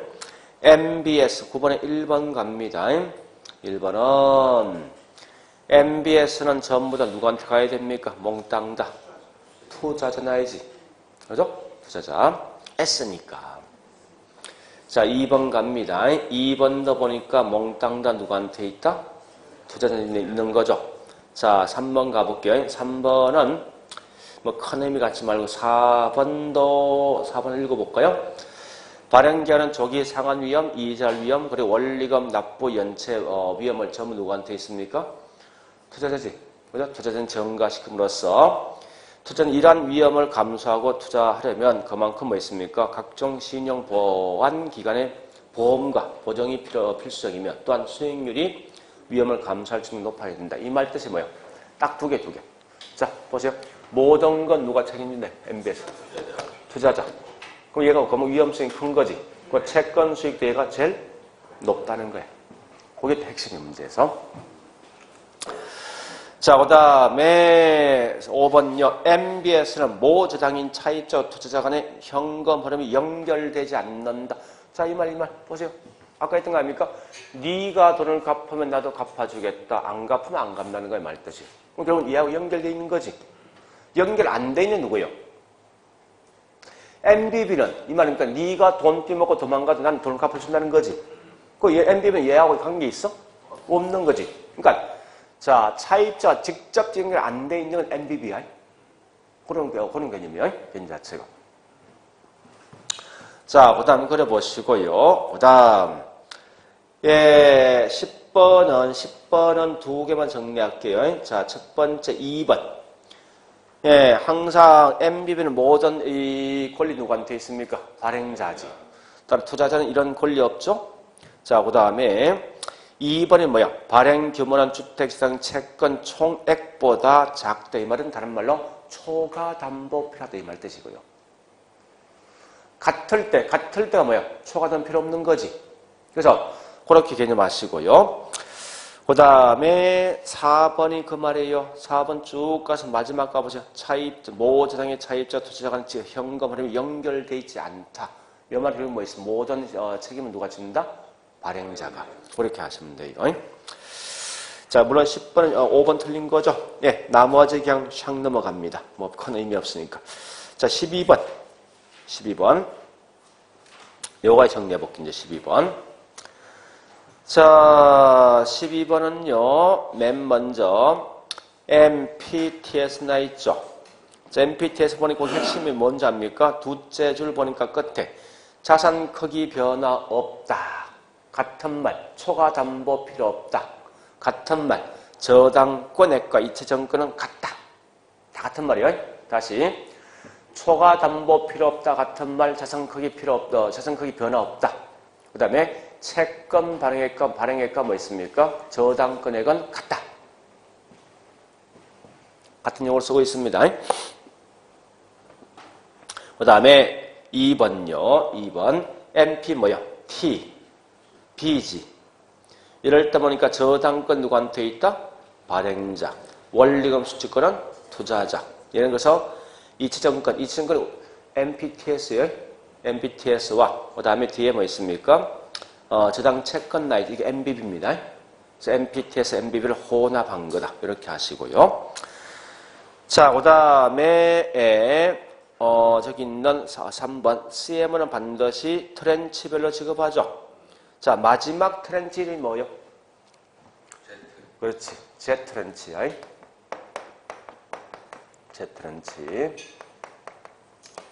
MBS, 9번에 1번 갑니다. 1번은, MBS는 전부 다 누구한테 가야 됩니까? 몽땅 다. 투자자 나야지. 그죠? 투자자. S니까. 자, 2번 갑니다. 2번도 보니까 몽땅 다 누구한테 있다? 투자자 있는 거죠. 자, 3번 가볼게요. 3번은 뭐 큰 의미 갖지 말고 4번을 읽어볼까요? 발행기한은 조기 상환 위험, 이자 위험, 그리고 원리금, 납부, 연체 위험을 전부 누구한테 있습니까? 투자자지. 그죠? 투자자는 증가시킴으로써 투자는 이러한 위험을 감수하고 투자하려면 그만큼 뭐 있습니까? 각종 신용 보완 기관의 보험과 보정이 필수적이며 또한 수익률이 위험을 감수할 수 있는 높아야 된다. 이 말 뜻이 뭐예요? 딱 두 개. 자, 보세요. 모든 건 누가 책임진대? MBS. 투자자. 그럼 얘가 그러면 위험성이 큰 거지. 그 채권 수익 대가 제일 높다는 거예요. 그게 핵심의 문제에서. 자, 그 다음에 5번요. MBS는 모 저당인 차입자 투자자 간의 현금 흐름이 연결되지 않는다. 자, 이 말 보세요. 아까 했던 거 아닙니까? 네가 돈을 갚으면 나도 갚아주겠다. 안 갚으면 안 갚는다는 거예요. 말 뜻이. 그럼 결국은 얘하고 연결되어 있는 거지. 연결 안 돼 있는 누구예요? MBB는 이 말입니까? 네가 돈 떼먹고 도망가도 난 돈을 갚아준다는 거지. 그 MBB는 얘하고 관계 있어? 없는 거지. 그러니까 자, 차입자 직접 연결 안 돼 있는 건 MBB야. 그런 개념이야. 개념 자체가. 자, 그 다음 그려보시고요. 그 다음 10번은 두 개만 정리할게요. 자, 첫 번째 2번. 항상 MBB는 모든 이 권리 누구한테 있습니까? 발행자지. 다음 투자자는 이런 권리 없죠? 자, 그 다음에 2번이 뭐야? 발행 규모는 주택시장 채권 총액보다 작다. 이 말은 다른 말로 초과 담보 필요하다. 이 말 뜻이고요. 같을 때가 뭐야? 초과 담보 필요 없는 거지. 그래서 그렇게 개념하시고요. 그 다음에 4번이 그 말이에요. 4번 쭉 가서 마지막 가보세요. 모 저당의 차입자 투자자 간 현금 흐름이 연결되어 있지 않다. 이 말이 뭐 있어? 모든 책임은 누가 짓는다? 발행자가. 그렇게 하시면 돼요. 자, 물론 10번은 5번 틀린 거죠. 예, 나머지 그냥 샥 넘어갑니다. 뭐 큰 의미 없으니까. 자, 12번. 요거 정리해볼게요. 이제 12번. 자, 12번은요, 맨 먼저 MPTS 나 있죠. 자, MPTS 보니까 그 핵심이 뭔지 압니까? 두째 줄 보니까 끝에 자산 크기 변화 없다. 같은 말, 초과 담보 필요 없다. 같은 말, 저당권액과 이체증권은 같다. 다 같은 말이에요. 다시 초과 담보 필요 없다. 같은 말, 자산 크기 필요 없다. 자산 크기 변화 없다. 그 다음에 채권 발행액과 뭐 있습니까? 저당권액은 같다. 같은 용어를 쓰고 있습니다. 그 다음에 2번요. 2번 MP 뭐야? T, B지. 이럴 때 보니까 저당권 누구한테 있다? 발행자. 원리금 수취권은 투자자. 예를 들어서 이체증권 MPTS예요. MPTS와 그 다음에 뒤에 뭐 있습니까? 저당 채권 나이트 이게 MBB입니다. 그래서 MPTS, MBB를 혼합한 거다. 이렇게 하시고요. 자, 그 다음에 저기 있는 3번 CM은 반드시 트렌치별로 지급하죠. 자, 마지막 트렌치는 뭐요? Z. 그렇지. Z트렌치. Z트렌치.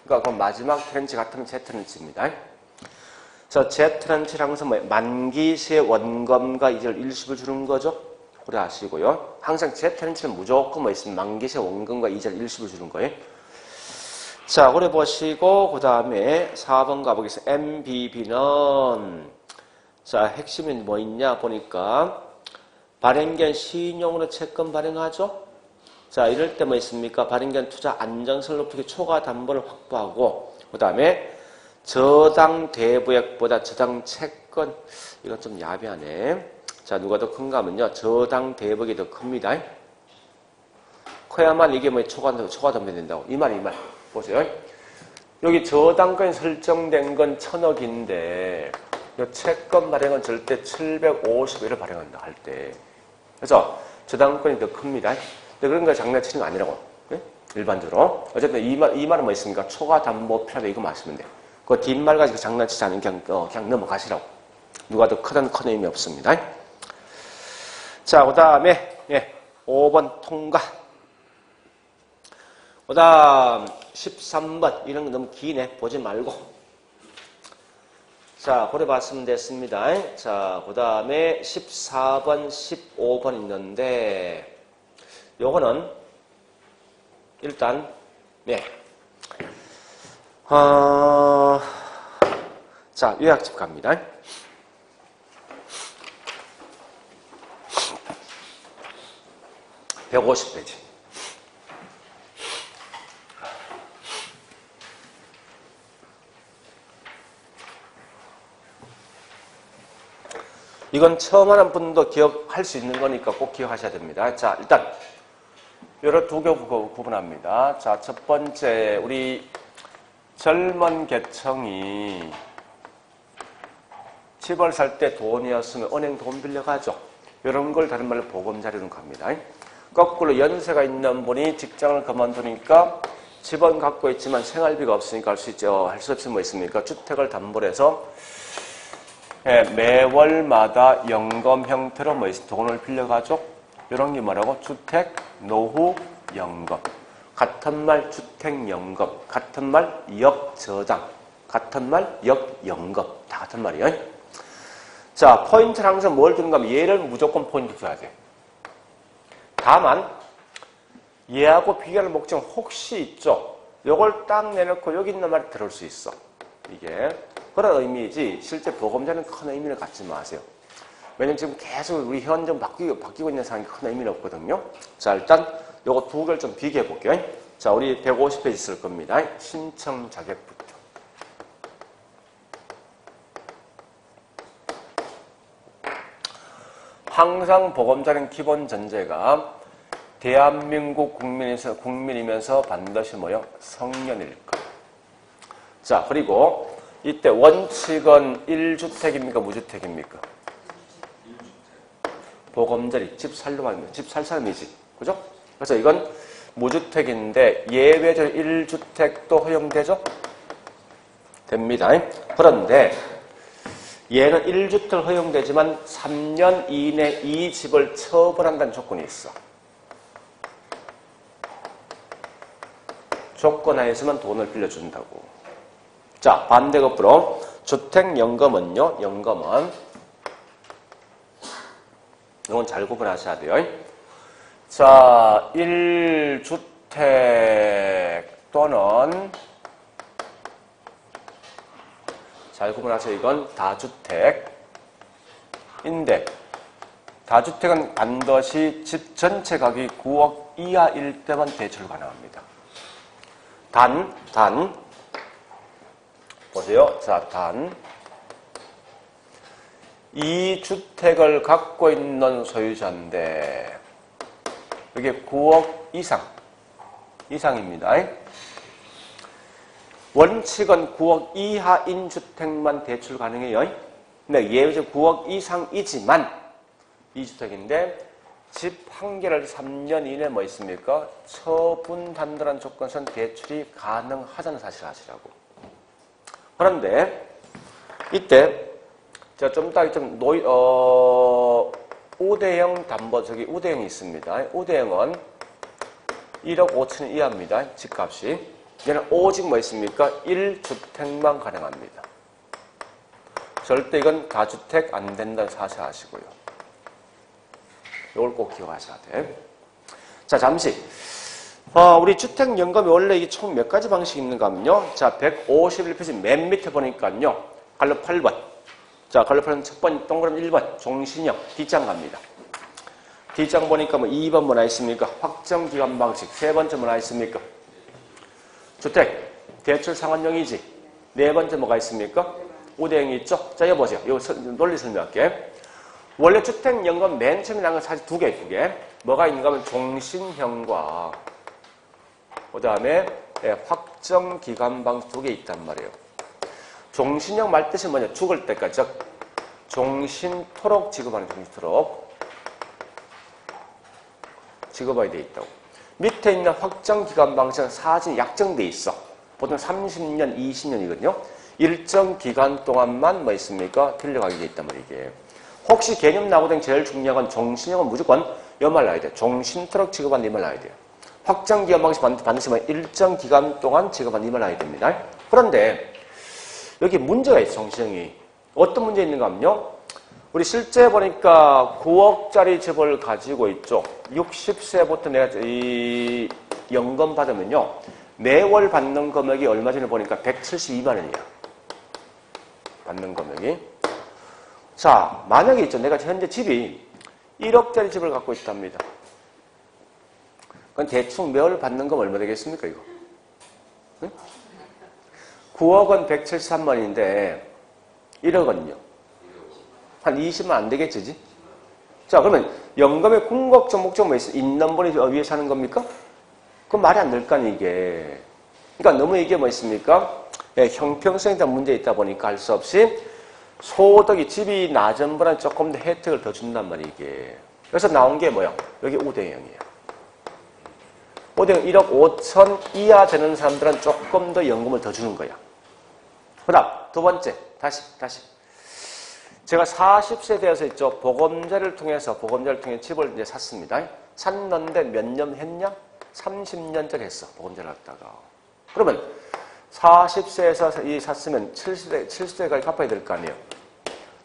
그러니까 그 마지막 트렌치 같으면 Z트렌치입니다. 그래서 Z트렌치라는 것은 뭐예요? 만기시의 원금과 이자를 일시불 주는 거죠. 그래 아시고요. 항상 Z트렌치는 무조건 뭐 있으면 만기시의 원금과 이자를 일시불 주는 거예요. 자, 그래 보시고 그 다음에 4번 가보겠습니다. MBB는 자, 핵심이 뭐 있냐 보니까 발행기한 신용으로 채권 발행하죠? 자, 이럴 때 뭐 있습니까? 발행기한 투자 안정성을 높이기 초과 담보를 확보하고, 그 다음에 저당 대부액보다 저당 채권, 이건 좀 야비하네. 자, 누가 더 큰가 하면요. 저당 대부액이 더 큽니다. 커야만 이게 뭐 초과 담보 된다고. 이 말. 보세요. 여기 저당권이 설정된 건 1000억인데, 이 채권 발행은 절대 750억을 발행한다 할 때. 그래서 저당권이 더 큽니다. 근데 그런 거 장난치는 거 아니라고. 네? 일반적으로. 어쨌든 이 말은 뭐 있습니까? 초과 담보 필요하다 이거 마시면 돼요. 그 뒷말 가지고 장난치지 않으면 그냥 넘어가시라고. 누가 더 크든 큰 의미 없습니다. 자, 그 다음에, 5번 통과. 그 다음, 13번. 이런 거 너무 기네. 보지 말고. 자, 고려 봤으면 됐습니다. 자, 그 다음에 14번, 15번 있는데, 요거는, 일단, 자, 요약집 갑니다. (150페이지) 이건 처음 하는 분도 기억할 수 있는 거니까 꼭 기억하셔야 됩니다. 자, 일단 여러 두 개 구분합니다. 자, 첫 번째 우리 젊은 계층이 집을 살 때 돈이었으면 은행 돈 빌려가죠. 이런 걸 다른 말로 보금자리로 갑니다. 거꾸로 연세가 있는 분이 직장을 그만두니까 집은 갖고 있지만 생활비가 없으니까 할 수 있죠. 할 수 없으면 뭐 있습니까? 주택을 담보로 해서 매월마다 연금 형태로 뭐 있습니까? 돈을 빌려가죠. 이런 게 뭐라고? 주택, 노후, 연금. 같은 말 주택연금, 같은 말 역저당, 같은 말 역연금. 다 같은 말이에요. 자, 포인트는 항상 뭘 주는가 하면 얘를 무조건 포인트 줘야 돼. 다만 얘하고 비교할 목적은 혹시 있죠. 요걸 딱 내놓고 여기 있는 말이 들을 수 있어. 이게 그런 의미이지 실제 보금자리는 큰 의미를 갖지 마세요. 왜냐면 지금 계속 우리 현정 바뀌고 있는 상황이 큰 의미는 없거든요. 자, 일단 요거 두 개를 좀 비교해 볼게요. 자, 우리 150페이지 있을 겁니다. 신청 자격부터. 항상 보금자리는 기본 전제가 대한민국 국민이면서 반드시 뭐요? 성년일 것. 자, 그리고 이때 원칙은 1주택입니까? 무주택입니까? 보금자리, 집 살려면 집 살 사람이지. 그죠? 그래서 이건 무주택인데 예외적으로 1주택도 허용되죠? 됩니다. 그런데 얘는 1주택 허용되지만 3년 이내 이 집을 처분한다는 조건이 있어. 조건 하에서만 돈을 빌려준다고. 자, 반대급부로 주택연금은요. 연금은 이건 잘 구분하셔야 돼요. 자, 1주택 또는 잘 구분하세요. 이건 다주택인데 다주택은 반드시 집 전체 가격이 9억 이하일 때만 대출 가능합니다. 단 보세요. 자, 이 주택을 갖고 있는 소유자인데 이게 9억 이상입니다. 원칙은 9억 이하인 주택만 대출 가능해요. 근데 예외적 9억 이상이지만 이 주택인데 집 한 개를 3년 이내 뭐 있습니까? 처분한다는 조건선 대출이 가능하다는 사실을 아시라고. 그런데 이때 제가 좀 이따 우대형 담보 우대형이 있습니다. 우대형은 1억 5천 이하입니다. 집값이. 얘는 오직 뭐 있습니까? 1주택만 가능합니다. 절대 이건 다주택 안 된다는 사실 아시고요. 이걸 꼭 기억하셔야 돼. 자, 잠시. 우리 주택연금이 원래 이게 총 몇 가지 방식이 있는가 하면요. 자, 151페이지 맨 밑에 보니까요. 갈로 8번. 자, 갈로 8번 첫 번, 동그라미 1번. 종신형. 뒷장 갑니다. D장 보니까 뭐 2번 뭐나 있습니까? 확정기간 방식. 세 번째 뭐나 있습니까? 주택, 대출 상환형이지. 네 번째 뭐가 있습니까? 우대형이 있죠? 자, 여기 보세요. 이거 논리 설명할게. 원래 주택연금 맨 처음에 나온 건 사실 두 개. 뭐가 있는가 하면 종신형과 그 다음에 확정기간 방식 두 개 있단 말이에요. 종신형 말 뜻이 뭐냐? 죽을 때까지. 즉, 종신토록 지급하는 종신토록. 지급하게 돼 있다고. 밑에 있는 확정기간 방식은 사실 약정돼 있어. 보통 30년, 20년이거든요. 일정 기간 동안만 뭐 있습니까? 빌려가게 돼 있단 말이에요, 이게. 혹시 개념 나오던 제일 중요한 건 종신형은 무조건 이말 나야 돼. 종신토록 지급한 이말 나야 돼요. 확정기간 방식 반드시 일정 기간 동안 지급한 이말 나야 됩니다. 그런데 여기 문제가 있어, 종신형이. 어떤 문제 있는가 하면요. 우리 실제 보니까 9억짜리 집을 가지고 있죠. 60세부터 내가 이 연금 받으면요. 매월 받는 금액이 얼마 전에 보니까 172만 원이야. 받는 금액이. 자, 만약에 있죠. 내가 현재 집이 1억짜리 집을 갖고 있답니다. 그럼 대충 매월 받는 금 얼마 되겠습니까, 이거? 응? 9억은 173만 원인데 1억은요? 한 20만 안 되겠지? 자, 그러면 연금의 궁극적 목적 뭐 있어? 있는 분이 위해 사는 겁니까? 그건 말이 안 될 거 아니에요, 이게. 그러니까 너무 이게 뭐 있습니까? 형평성에 대한 문제 있다 보니까 할 수 없이 소득이 집이 낮은 분한테 조금 더 혜택을 더 준단 말이에요, 이게. 그래서 나온 게 뭐야? 여기 우대형이에요. 우대형 1억 5천 이하 되는 사람들은 조금 더 연금을 더 주는 거야. 그 다음, 두 번째. 다시. 제가 40세 되어서 있죠. 보금자리를 통해 집을 이제 샀습니다. 샀는데 몇 년 했냐? 30년짜리 했어. 보금자리를 갖다가. 그러면 40세에서 샀으면 70세까지 갚아야 될 거 아니에요.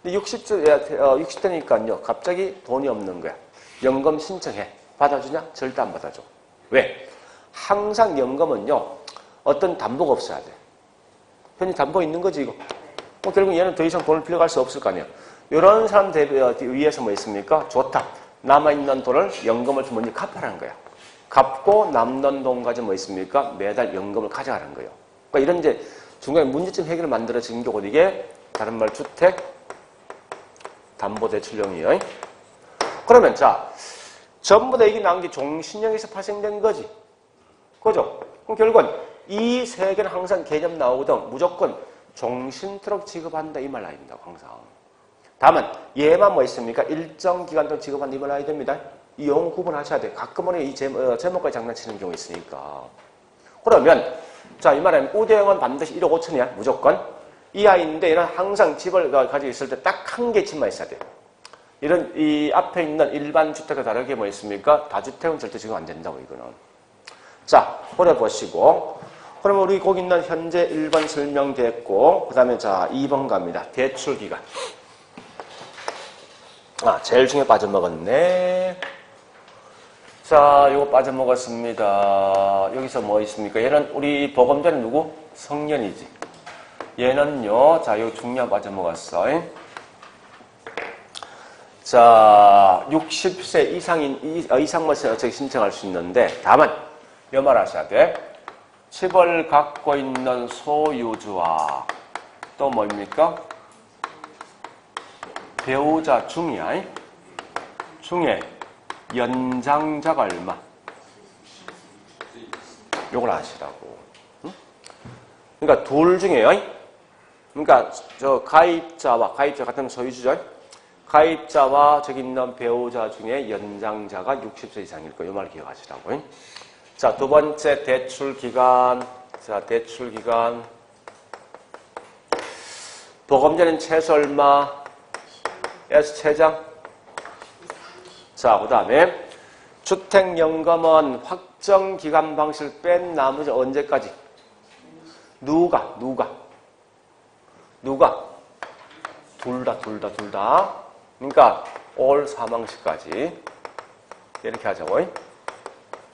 근데 60대니까요. 갑자기 돈이 없는 거야. 연금 신청해. 받아주냐? 절대 안 받아줘. 왜? 항상 연금은요. 어떤 담보가 없어야 돼. 현재 담보 있는 거지, 이거. 결국 얘는 더 이상 돈을 빌려갈 수 없을 거 아니에요. 이런 사람 위해서 뭐 있습니까? 좋다. 남아있는 돈을 연금을 좀 먼저 갚아라는 거야. 갚고 남는 돈까지 뭐 있습니까? 매달 연금을 가져가는 거예요. 그러니까 이런 이제 중간에 문제점 해결을 만들어진 거고 이게 다른 말 주택 담보대출형이에요. 그러면 자 전부 다 이게 나온 게 종신형에서 파생된 거지. 그죠? 그럼 결국은 이 세 개는 항상 개념 나오거든. 무조건 종신토록 지급한다 이 말 나야 된다고 항상. 다만 얘만 뭐 있습니까? 일정 기간 동안 지급한다 이 말 나야 됩니다. 이 용어 구분하셔야 돼. 가끔은 이 제목까지 장난치는 경우 있으니까. 그러면 자 이 말은 우대형은 반드시 1억 5천이야 무조건. 이하인데 얘는 항상 집을 가지고 있을 때 딱 한 개 집만 있어야 돼. 이런 이 앞에 있는 일반 주택과 다르게 뭐 있습니까? 다주택은 절대 지금 안 된다고 이거는. 자 보려 보시고. 그러면 우리 거기 있는 현재 1번 설명됐고 그 다음에 자 2번 갑니다. 대출기간. 제일 중에 빠져먹었네. 자 이거 빠져먹었습니다. 여기서 뭐 있습니까? 얘는 우리 보금자는 누구? 성년이지. 얘는요. 자 이거 중량 빠져먹었어. 자 60세 이상만 신청할 수 있는데 다만 요 말 하셔야 돼. 집을 갖고 있는 소유주와 또 뭡니까? 배우자 중에 연장자가 얼마? 요걸 아시라고. 응? 그러니까 둘 중에요. 그러니까 저 가입자 같은 소유주죠. 가입자와 저기 있는 배우자 중에 연장자가 60세 이상일 거예요. 이 말 기억하시라고. 자, 두 번째 대출기간. 자, 대출기간. 보금자리는 최소 얼마? S 최장. 자, 그 다음에 주택연금은 확정기간 방식을 뺀 나머지 언제까지? 누가? 둘 다. 그러니까 올 사망시까지 이렇게 하자고.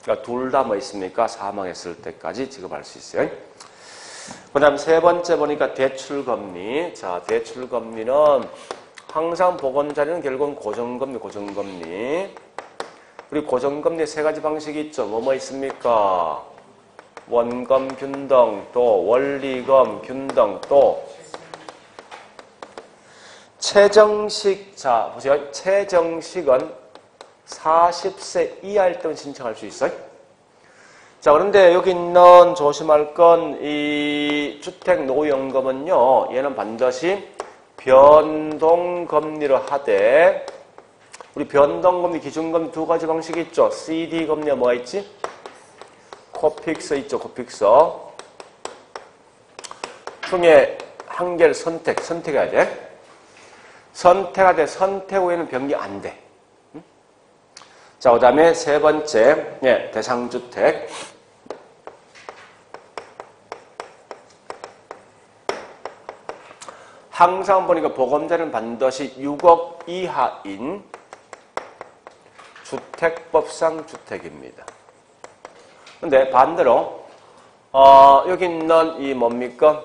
그러니까 둘 다 뭐 있습니까? 사망했을 때까지 지급할 수 있어요. 그 다음 세 번째 보니까 대출금리. 자, 대출금리는 항상 보금자리는 결국은 고정금리. 우리 고정금리 세 가지 방식이 있죠. 뭐뭐 있습니까? 원금 균등, 또 원리금 균등, 또 최정식. 자, 보세요. 최정식은 40세 이하일 때만 신청할 수 있어요. 자, 그런데 여기 있는 조심할 건 이 주택노후연금은요, 얘는 반드시 변동금리로 하되, 우리 변동금리, 기준금리 두 가지 방식이 있죠. CD금리가 뭐가 있지? 코픽스 있죠, 코픽스. 중에 한 개를 선택해야 돼. 선택할 때 선택 후에는 변기 안 돼. 자, 그 다음에 세 번째, 대상주택. 항상 보니까 보금자리는 반드시 6억 이하인 주택법상 주택입니다. 근데 반대로, 여기 있는 이 뭡니까?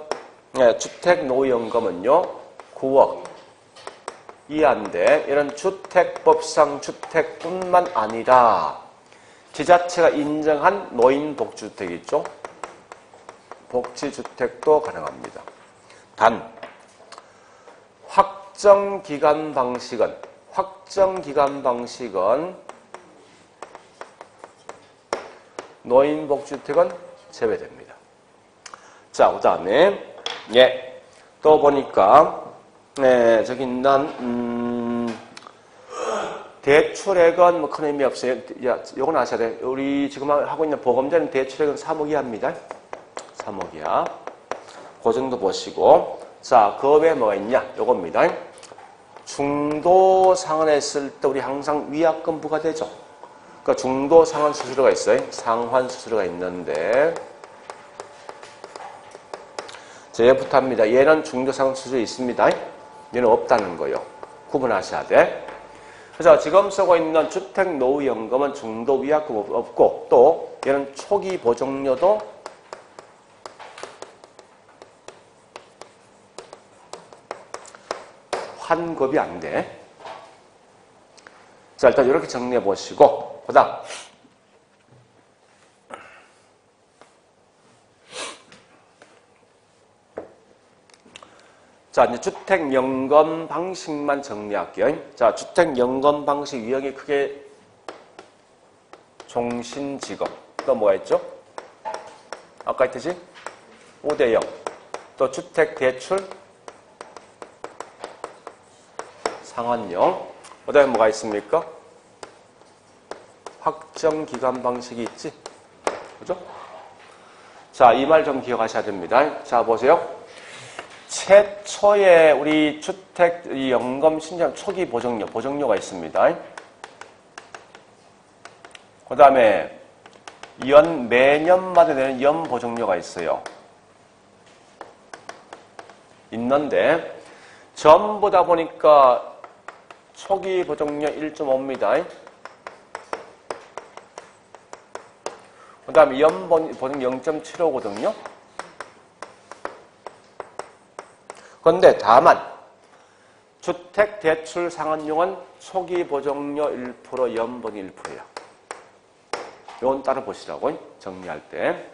주택노후연금은요, 9억 이하인데, 이런 주택법상 주택뿐만 아니라, 지자체가 인정한 노인복지주택이 있죠? 복지주택도 가능합니다. 단, 확정기간 방식은 노인복지주택은 제외됩니다. 자, 그 다음에, 또 보니까, 저기 있는, 대출액은 뭐 큰 의미 없어요. 야, 요건 아셔야 돼. 우리 지금 하고 있는 보금자리는 대출액은 3억 이하입니다. 3억 이하. 그 정도 보시고. 자, 그 외에 뭐가 있냐? 요겁니다. 중도 상환했을 때 우리 항상 위약금 부과되죠. 그러니까 중도 상환 수수료가 있어요. 상환 수수료가 있는데 제부터 합니다. 얘는 중도 상환 수수료 있습니다. 얘는 없다는 거예요. 구분하셔야 돼. 그래서 지금 쓰고 있는 주택노후연금은 중도 위약금 없고 또 얘는 초기 보정료도 환급이 안 돼. 자, 일단 이렇게 정리해 보시고, 그 다음. 자, 이제 주택연금 방식만 정리할게요. 자, 주택연금 방식 유형이 크게 종신지급. 또 뭐가 있죠? 아까 했듯이 5대 0. 또 주택대출 상환형. 그 다음에 뭐가 있습니까? 확정기간 방식이 있지? 그죠? 자, 이 말 좀 기억하셔야 됩니다. 자, 보세요. 최초에 우리 주택 연금 신청 초기 보정료가 있습니다. 그 다음에 매년마다 내는 연보정료가 있어요. 있는데, 전부 다 보니까 초기 보정료 1.5입니다. 그 다음에 연보정 0.75거든요. 그런데 다만 주택대출 상환용은 초기 보정료 1%, 연보정 1%예요. 이건 따로 보시라고 정리할 때.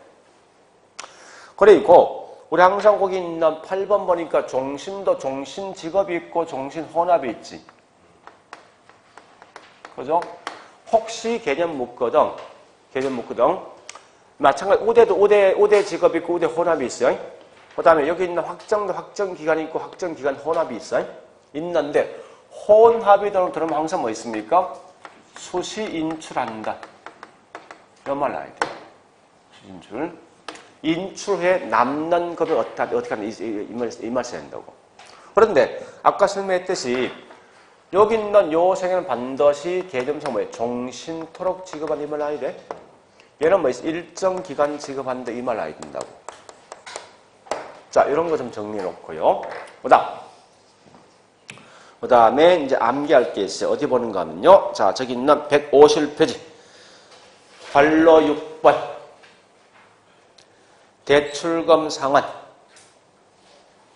그리고 우리 항상 거기 있는 8번 보니까 종신도 종신직업이 있고 종신혼합이 있지. 그죠? 혹시 개념 묻거든. 마찬가지 우대도 우대 직업이 있고 우대 혼합이 있어요. 그 다음에 여기 있는 확정기간이 있고 확정기간 혼합이 있어요. 있는데 혼합이 들어오면 항상 뭐 있습니까? 수시 인출한다. 이런 말 나와야 돼. 수시 인출. 인출 후에 남는 금액 어떻게 하는 이 말 써야 된다고. 그런데 아까 설명했듯이 여기 있는 요 생에는 반드시 개념상 뭐예요? 종신토록 지급한다 이 말 나와야 돼. 얘는 뭐 일정 기간 지급한다 이 말 나와야 된다고. 자, 이런 거 좀 정리해 놓고요. 그 다음에 이제 암기할 게 있어요. 어디 보는가 하면요. 자, 저기 있는 151페이지. 관로 6번. 대출금 상환.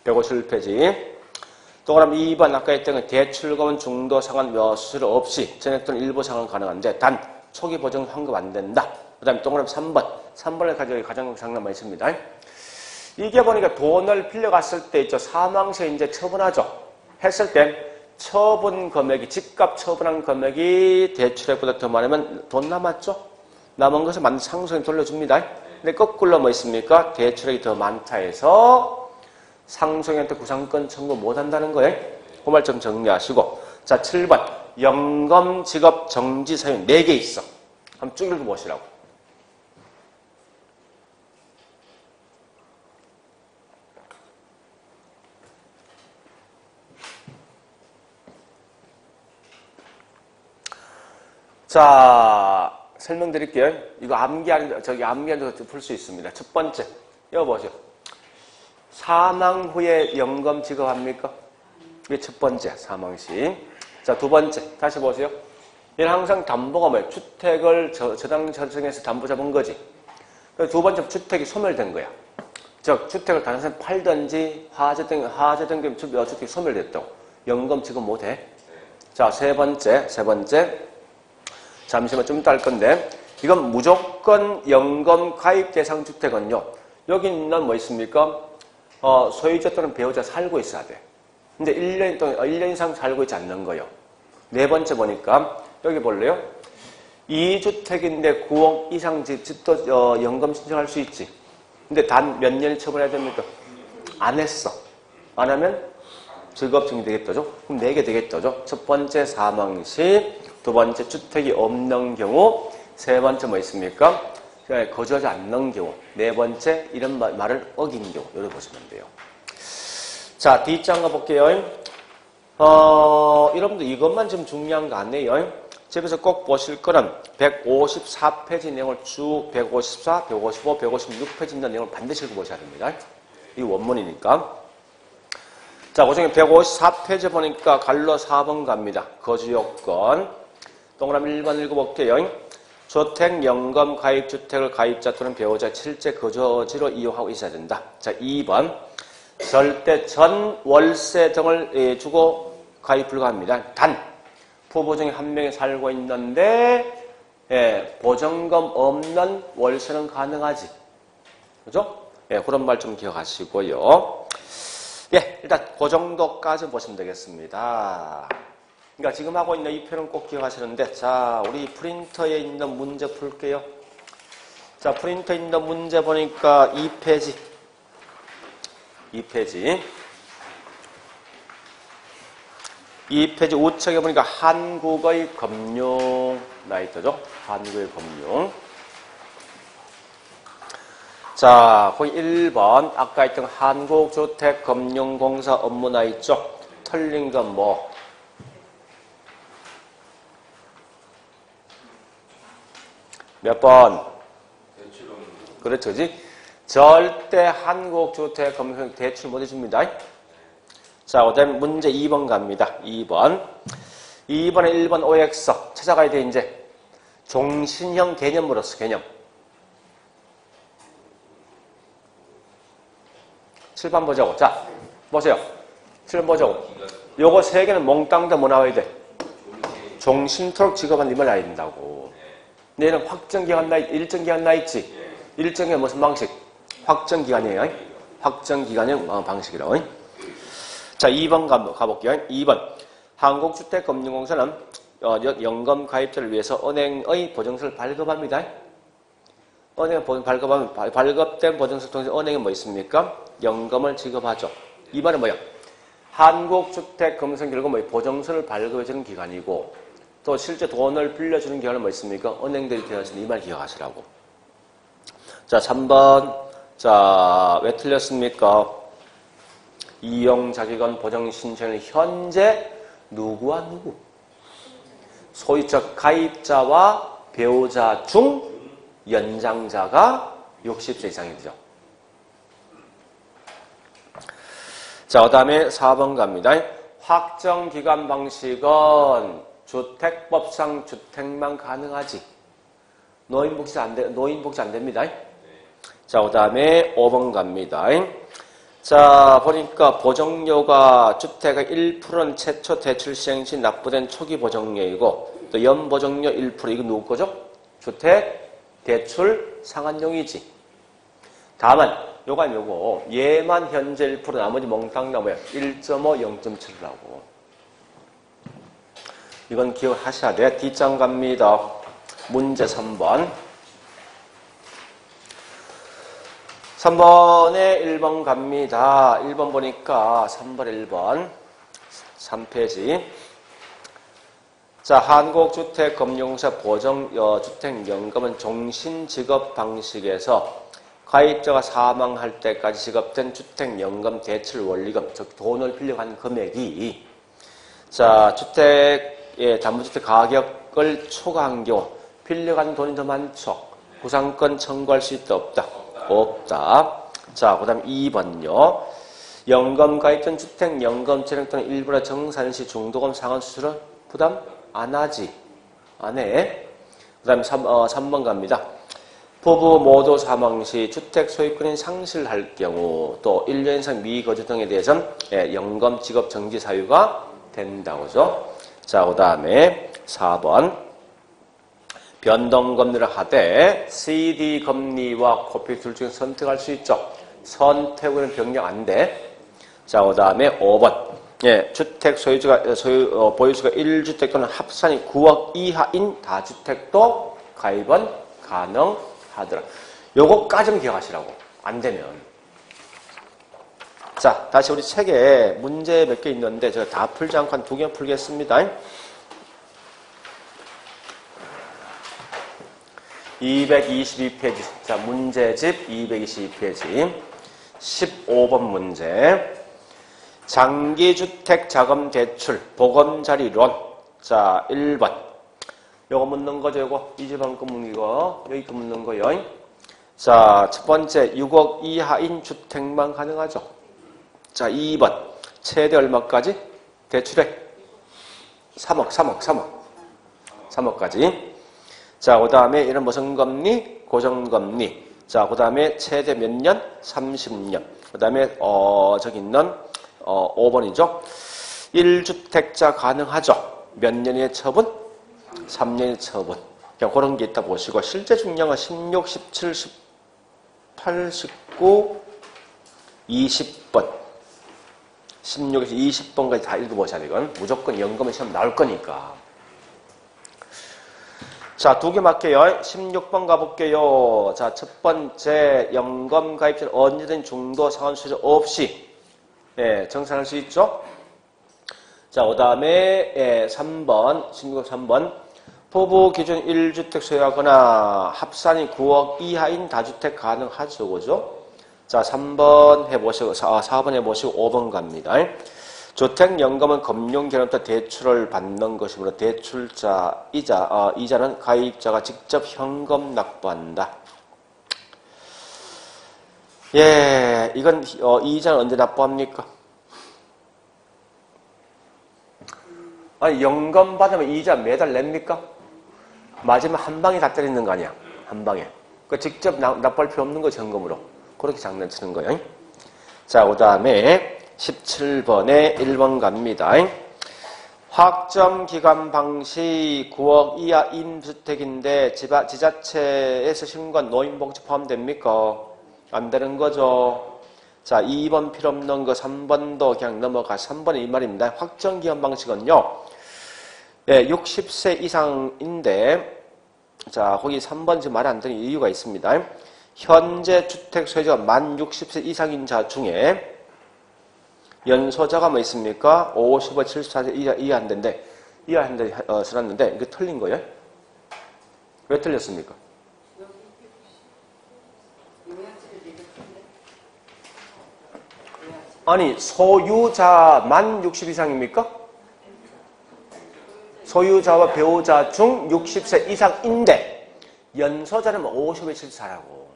151페이지. 또 그럼 2번 아까 했던 거 대출금은 중도 상환 수수료 없이 전액 또는 일부 상환 가능한데 단 초기 보증 환급 안 된다. 그 다음에 동그라미 3번. 3번에 가장 장난만 있습니다. 이게 보니까 돈을 빌려갔을 때 있죠. 사망 시에 이제 처분하죠. 했을 때 처분 금액이, 집값 처분한 금액이 대출액보다 더 많으면 돈 남았죠? 남은 것을 상속인 돌려줍니다. 근데 거꾸로 뭐 있습니까? 대출액이 더 많다 해서 상속인한테 구상권 청구 못 한다는 거예요. 그 말 좀 정리하시고. 자, 7번. 연금 지급 정지 사유 4개 있어. 한번 쭉 읽어보시라고. 자, 설명드릴게요. 이거 암기하는 풀 수 있습니다. 첫 번째, 이거 보세요. 사망 후에 연금 지급합니까? 이게 첫 번째, 사망 시. 자, 두 번째, 다시 보세요. 얘는 항상 담보가 뭐예요? 주택을 저당 결정해서 담보 잡은 거지. 두 번째, 주택이 소멸된 거야. 즉, 주택을 다른 사람이 팔든지 화재된 게 주택이 소멸됐다고. 연금 지급 못 해. 자, 세 번째. 잠시만 좀 이따 할 건데, 이건 무조건 연금 가입 대상 주택은요, 여기 있는 뭐 있습니까? 소유자 또는 배우자 살고 있어야 돼. 근데 1년 이상 살고 있지 않는 거예요. 네 번째 보니까, 여기 볼래요? 2주택인데 9억 이상 집도 연금 신청할 수 있지. 근데 단 몇 년을 처분해야 됩니까? 안 했어. 안 하면 즐겁증이 되겠죠? 그럼 4개 되겠죠? 첫 번째 사망 시, 두 번째 주택이 없는 경우, 세 번째 뭐 있습니까? 거주하지 않는 경우, 네 번째 이런 말을 어긴 경우. 이렇게 보시면 돼요. 자, 뒷장 가볼게요. 여러분들 이것만 좀 중요한 거 아니에요. 집에서 꼭 보실 거는 154페이지 내용을 쭉 154, 155, 156페이지 있는 내용을 반드시 읽어보셔야 됩니다. 이 원문이니까. 자, 그 중에 154페이지 보니까 갈로 4번 갑니다. 거주요건. 동그라미 1번 읽어볼게요. 주택연금 가입주택을 가입자 또는 배우자 실제 거주지로 이용하고 있어야 된다. 자, 2번. 절대 전 월세 등을 주고 가입 불가합니다. 단, 부부 중에 한 명이 살고 있는데, 보증금 없는 월세는 가능하지. 그죠? 그런 말 좀 기억하시고요. 일단 그 정도까지 보시면 되겠습니다. 그러니까 지금 하고 있는 이 표는 꼭 기억하시는데, 자, 우리 프린터에 있는 문제 풀게요. 자, 프린터에 있는 문제 보니까 2페이지. 2페이지 우측에 보니까 한국의 금융 나있죠? 한국의 금융. 자, 거기 1번 아까 했던 한국주택금융공사 업무 나있죠? 틀린 건 뭐? 몇 번? 그렇죠. 절대 한국주택금융 대출 못 해줍니다. 자, 그 다음에 문제 2번 갑니다. 2번에 1번 OX 찾아가야 돼, 이제. 종신형 개념으로서 개념. 7번 보자고. 자, 보세요. 7번 보자고. 요거 3개는 몽땅 다 뭐 나와야 돼? 종신토록 지급한 님을 나야 된다고. 얘는 일정 기간 나 있지? 일정의 무슨 방식? 확정 기간이에요. 확정 기간의 방식이라고. 자, 2번 가볼게요. 2번. 한국주택금융공사는 연금 가입자를 위해서 은행의 보증서를 발급합니다. 은행에 발급하면 발급된 보증서를 통해서 은행에 뭐 있습니까? 연금을 지급하죠. 2번은 뭐야? 한국주택금융공사는 결국 뭐 보증서를 발급해주는 기관이고 또 실제 돈을 빌려주는 기관은 뭐 있습니까? 은행들이 되어지는 이 말 기억하시라고. 자, 3번. 자, 왜 틀렸습니까? 이용자기관 보증신청을 현재 누구와 누구? 소유적 가입자와 배우자 중 연장자가 60세 이상이 되죠. 자, 그 다음에 4번 갑니다. 확정기간 방식은 주택법상 주택만 가능하지. 노인복지 안 됩니다. 자, 그 다음에 5번 갑니다. 자, 보니까 보정료가 주택의 1%는 최초 대출 시행 시 납부된 초기 보정료이고 또 연보증료 1%. 이거 누구 거죠? 주택 대출 상환용이지. 다만 요건 요거 얘만 현재 1%, 나머지 몽땅 나머야 1.5, 0.7라고. 이건 기억하셔야 돼. 뒷장 갑니다. 문제 3번. 3번에 1번 갑니다. 1번 보니까 3번 1번 3페이지. 자, 한국주택금융사 보정주택연금은 종신지급 방식에서 가입자가 사망할 때까지 지급된 주택연금 대출 원리금, 즉 돈을 빌려간 금액이 자, 주택의 담보주택 가격을 초과한 경우 빌려간 돈이 더 많죠. 구상권 청구할 수 있다 없다? 없다. 자, 그 다음 2번요. 연금 가입된 주택연금 체력 또는 일부러 정산시 중도금 상환 수수료 부담 안 하지. 안 해. 그 다음 3번 갑니다. 부부 모두 사망 시 주택 소유권이 상실할 경우 또 1년 이상 미거주 등에 대해서는 연금 지급 정지 사유가 된다고죠. 자, 그 다음에 4번. 변동금리를 하되 CD 금리와 코피 둘 중에 선택할 수 있죠. 선택은 변경 안 돼. 자, 그 다음에 5번. 예, 주택 보유수가 1주택 또는 합산이 9억 이하인 다주택도 가입은 가능하더라. 요거까지는 기억하시라고. 안 되면. 자, 다시 우리 책에 문제 몇 개 있는데 제가 다 풀지 않고 한 2개 풀겠습니다. 222페이지. 자, 문제집 222페이지. 15번 문제. 장기주택 자금 대출 보금자리론. 자, 1번. 요거 묻는 거죠, 요거. 이 집안 거 묻는 거. 여기 거 묻는 거요. 자, 첫 번째, 6억 이하인 주택만 가능하죠. 자, 2번. 최대 얼마까지? 대출액. 3억까지. 자, 그 다음에 이런 무슨 금리? 고정금리. 자, 그 다음에 최대 몇 년? 30년. 그 다음에, 저기 있는, 5번이죠. 1주택자 가능하죠. 몇 년의 처분? 3년의 처분. 그냥 그런 게 있다 보시고, 실제 중량은 16, 17, 18, 19, 20번. 16에서 20번까지 다 읽어보셔야 돼. 이건 무조건 연금에 시험 나올 거니까. 자, 2개 맞게요. 16번 가볼게요. 자, 첫 번째, 연금 가입자 언제든 중도 상환 수수료 없이, 정산할 수 있죠? 자, 그 다음에, 3번, 16번 3번. 부부 기준 1주택 소유하거나 합산이 9억 이하인 다주택 가능하죠. 그죠? 자, 3번 해보시고, 4번 해보시고, 5번 갑니다. 주택연금은 금융기관부터 대출을 받는 것이므로 대출자, 이자는 가입자가 직접 현금 납부한다. 예, 이건, 이자는 언제 납부합니까? 아니, 연금 받으면 이자 매달 냅니까? 맞으면 한 방에 다 때리는 거 아니야? 한 방에. 그 직접 납부할 필요 없는 거 현금으로. 그렇게 장난치는 거예요. 자, 그 다음에 17번에 1번 갑니다. 확정기간 방식 9억 이하 임주택인데 지자체에서 신고한 노인복지 포함됩니까? 안 되는 거죠. 자, 2번 필요 없는 거 3번도 그냥 넘어가. 3번은 이 말입니다. 확정기간 방식은요. 60세 이상인데 자, 거기 3번 지금 말 안 되는 이유가 있습니다. 현재 주택 소유자가 만 60세 이상인 자 중에 연소자가 뭐 있습니까? 55, 74세 이하 안 된대. 이하 안 된대, 써놨는데, 이거 틀린 거예요? 왜 틀렸습니까? 아니, 소유자 만 60 이상입니까? 소유자와 배우자 중 60세 이상인데, 연소자는 55, 74라고.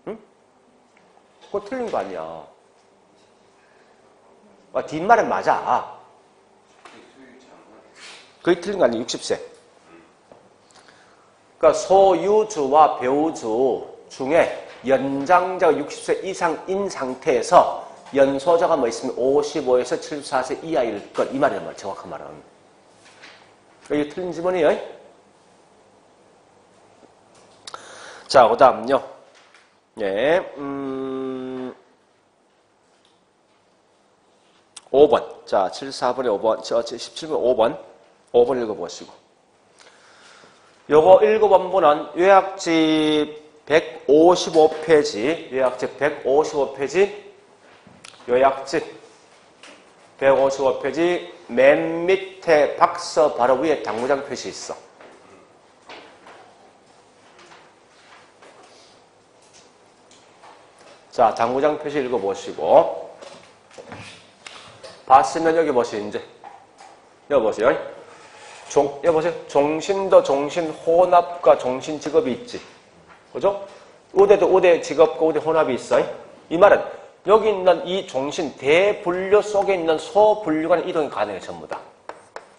응? 그거 틀린 거 아니야. 뒷말은 맞아. 그게 틀린 거 아니야, 60세. 그러니까 소유주와 배우주 중에 연장자가 60세 이상인 상태에서 연소자가 뭐 있으면 55에서 74세 이하일 것. 이 말이란 말이야, 정확한 말은. 여기 틀린 지문이에요. 자, 그 다음요. 예, 5번. 자, 74번에 5번, 17번 5번. 5번 읽어보시고. 요거 읽어본분은 요약집 155페이지, 요약집 155페이지, 요약집 155페이지 맨 밑에 박서 바로 위에 당구장 표시 있어. 자, 당구장 표시 읽어보시고. 봤으면 여기 보세요, 이제. 여기 보세요. 여기 보세요. 종신도 종신 혼합과 종신 직업이 있지. 그죠? 우대도 우대 직업과 우대 혼합이 있어. 이 말은 여기 있는 이 종신 대분류 속에 있는 소분류 간 이동이 가능해, 전부 다.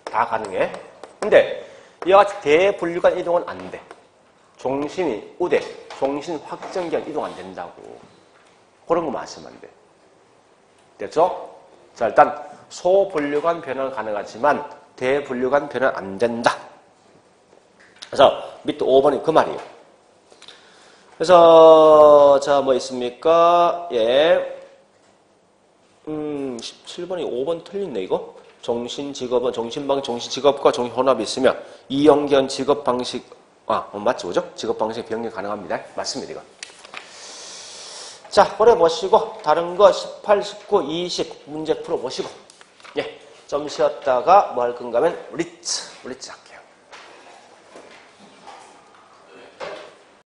다 가능해. 근데 이와 같이 대분류 간 이동은 안 돼. 종신이 우대, 종신 확정기간 이동 안 된다고. 그런 거 마시면 안 돼. 됐죠? 자, 일단 소분류 간 변화는 가능하지만 대분류 간 변화는 안 된다. 그래서 밑에 5번이 그 말이에요. 그래서 자, 뭐 있습니까? 예. 17번이 5번 틀렸네, 이거. 종신직업은 종신직업과 종신혼합이 있으면 이연계한 직업 방식 맞죠, 그죠? 직업 방식 변경 가능합니다. 맞습니다, 이거. 자, 그래 보시고 다른 거 18, 19, 20 문제 풀어 보시고 예, 좀 쉬었다가 뭐 할 건가 하면 리츠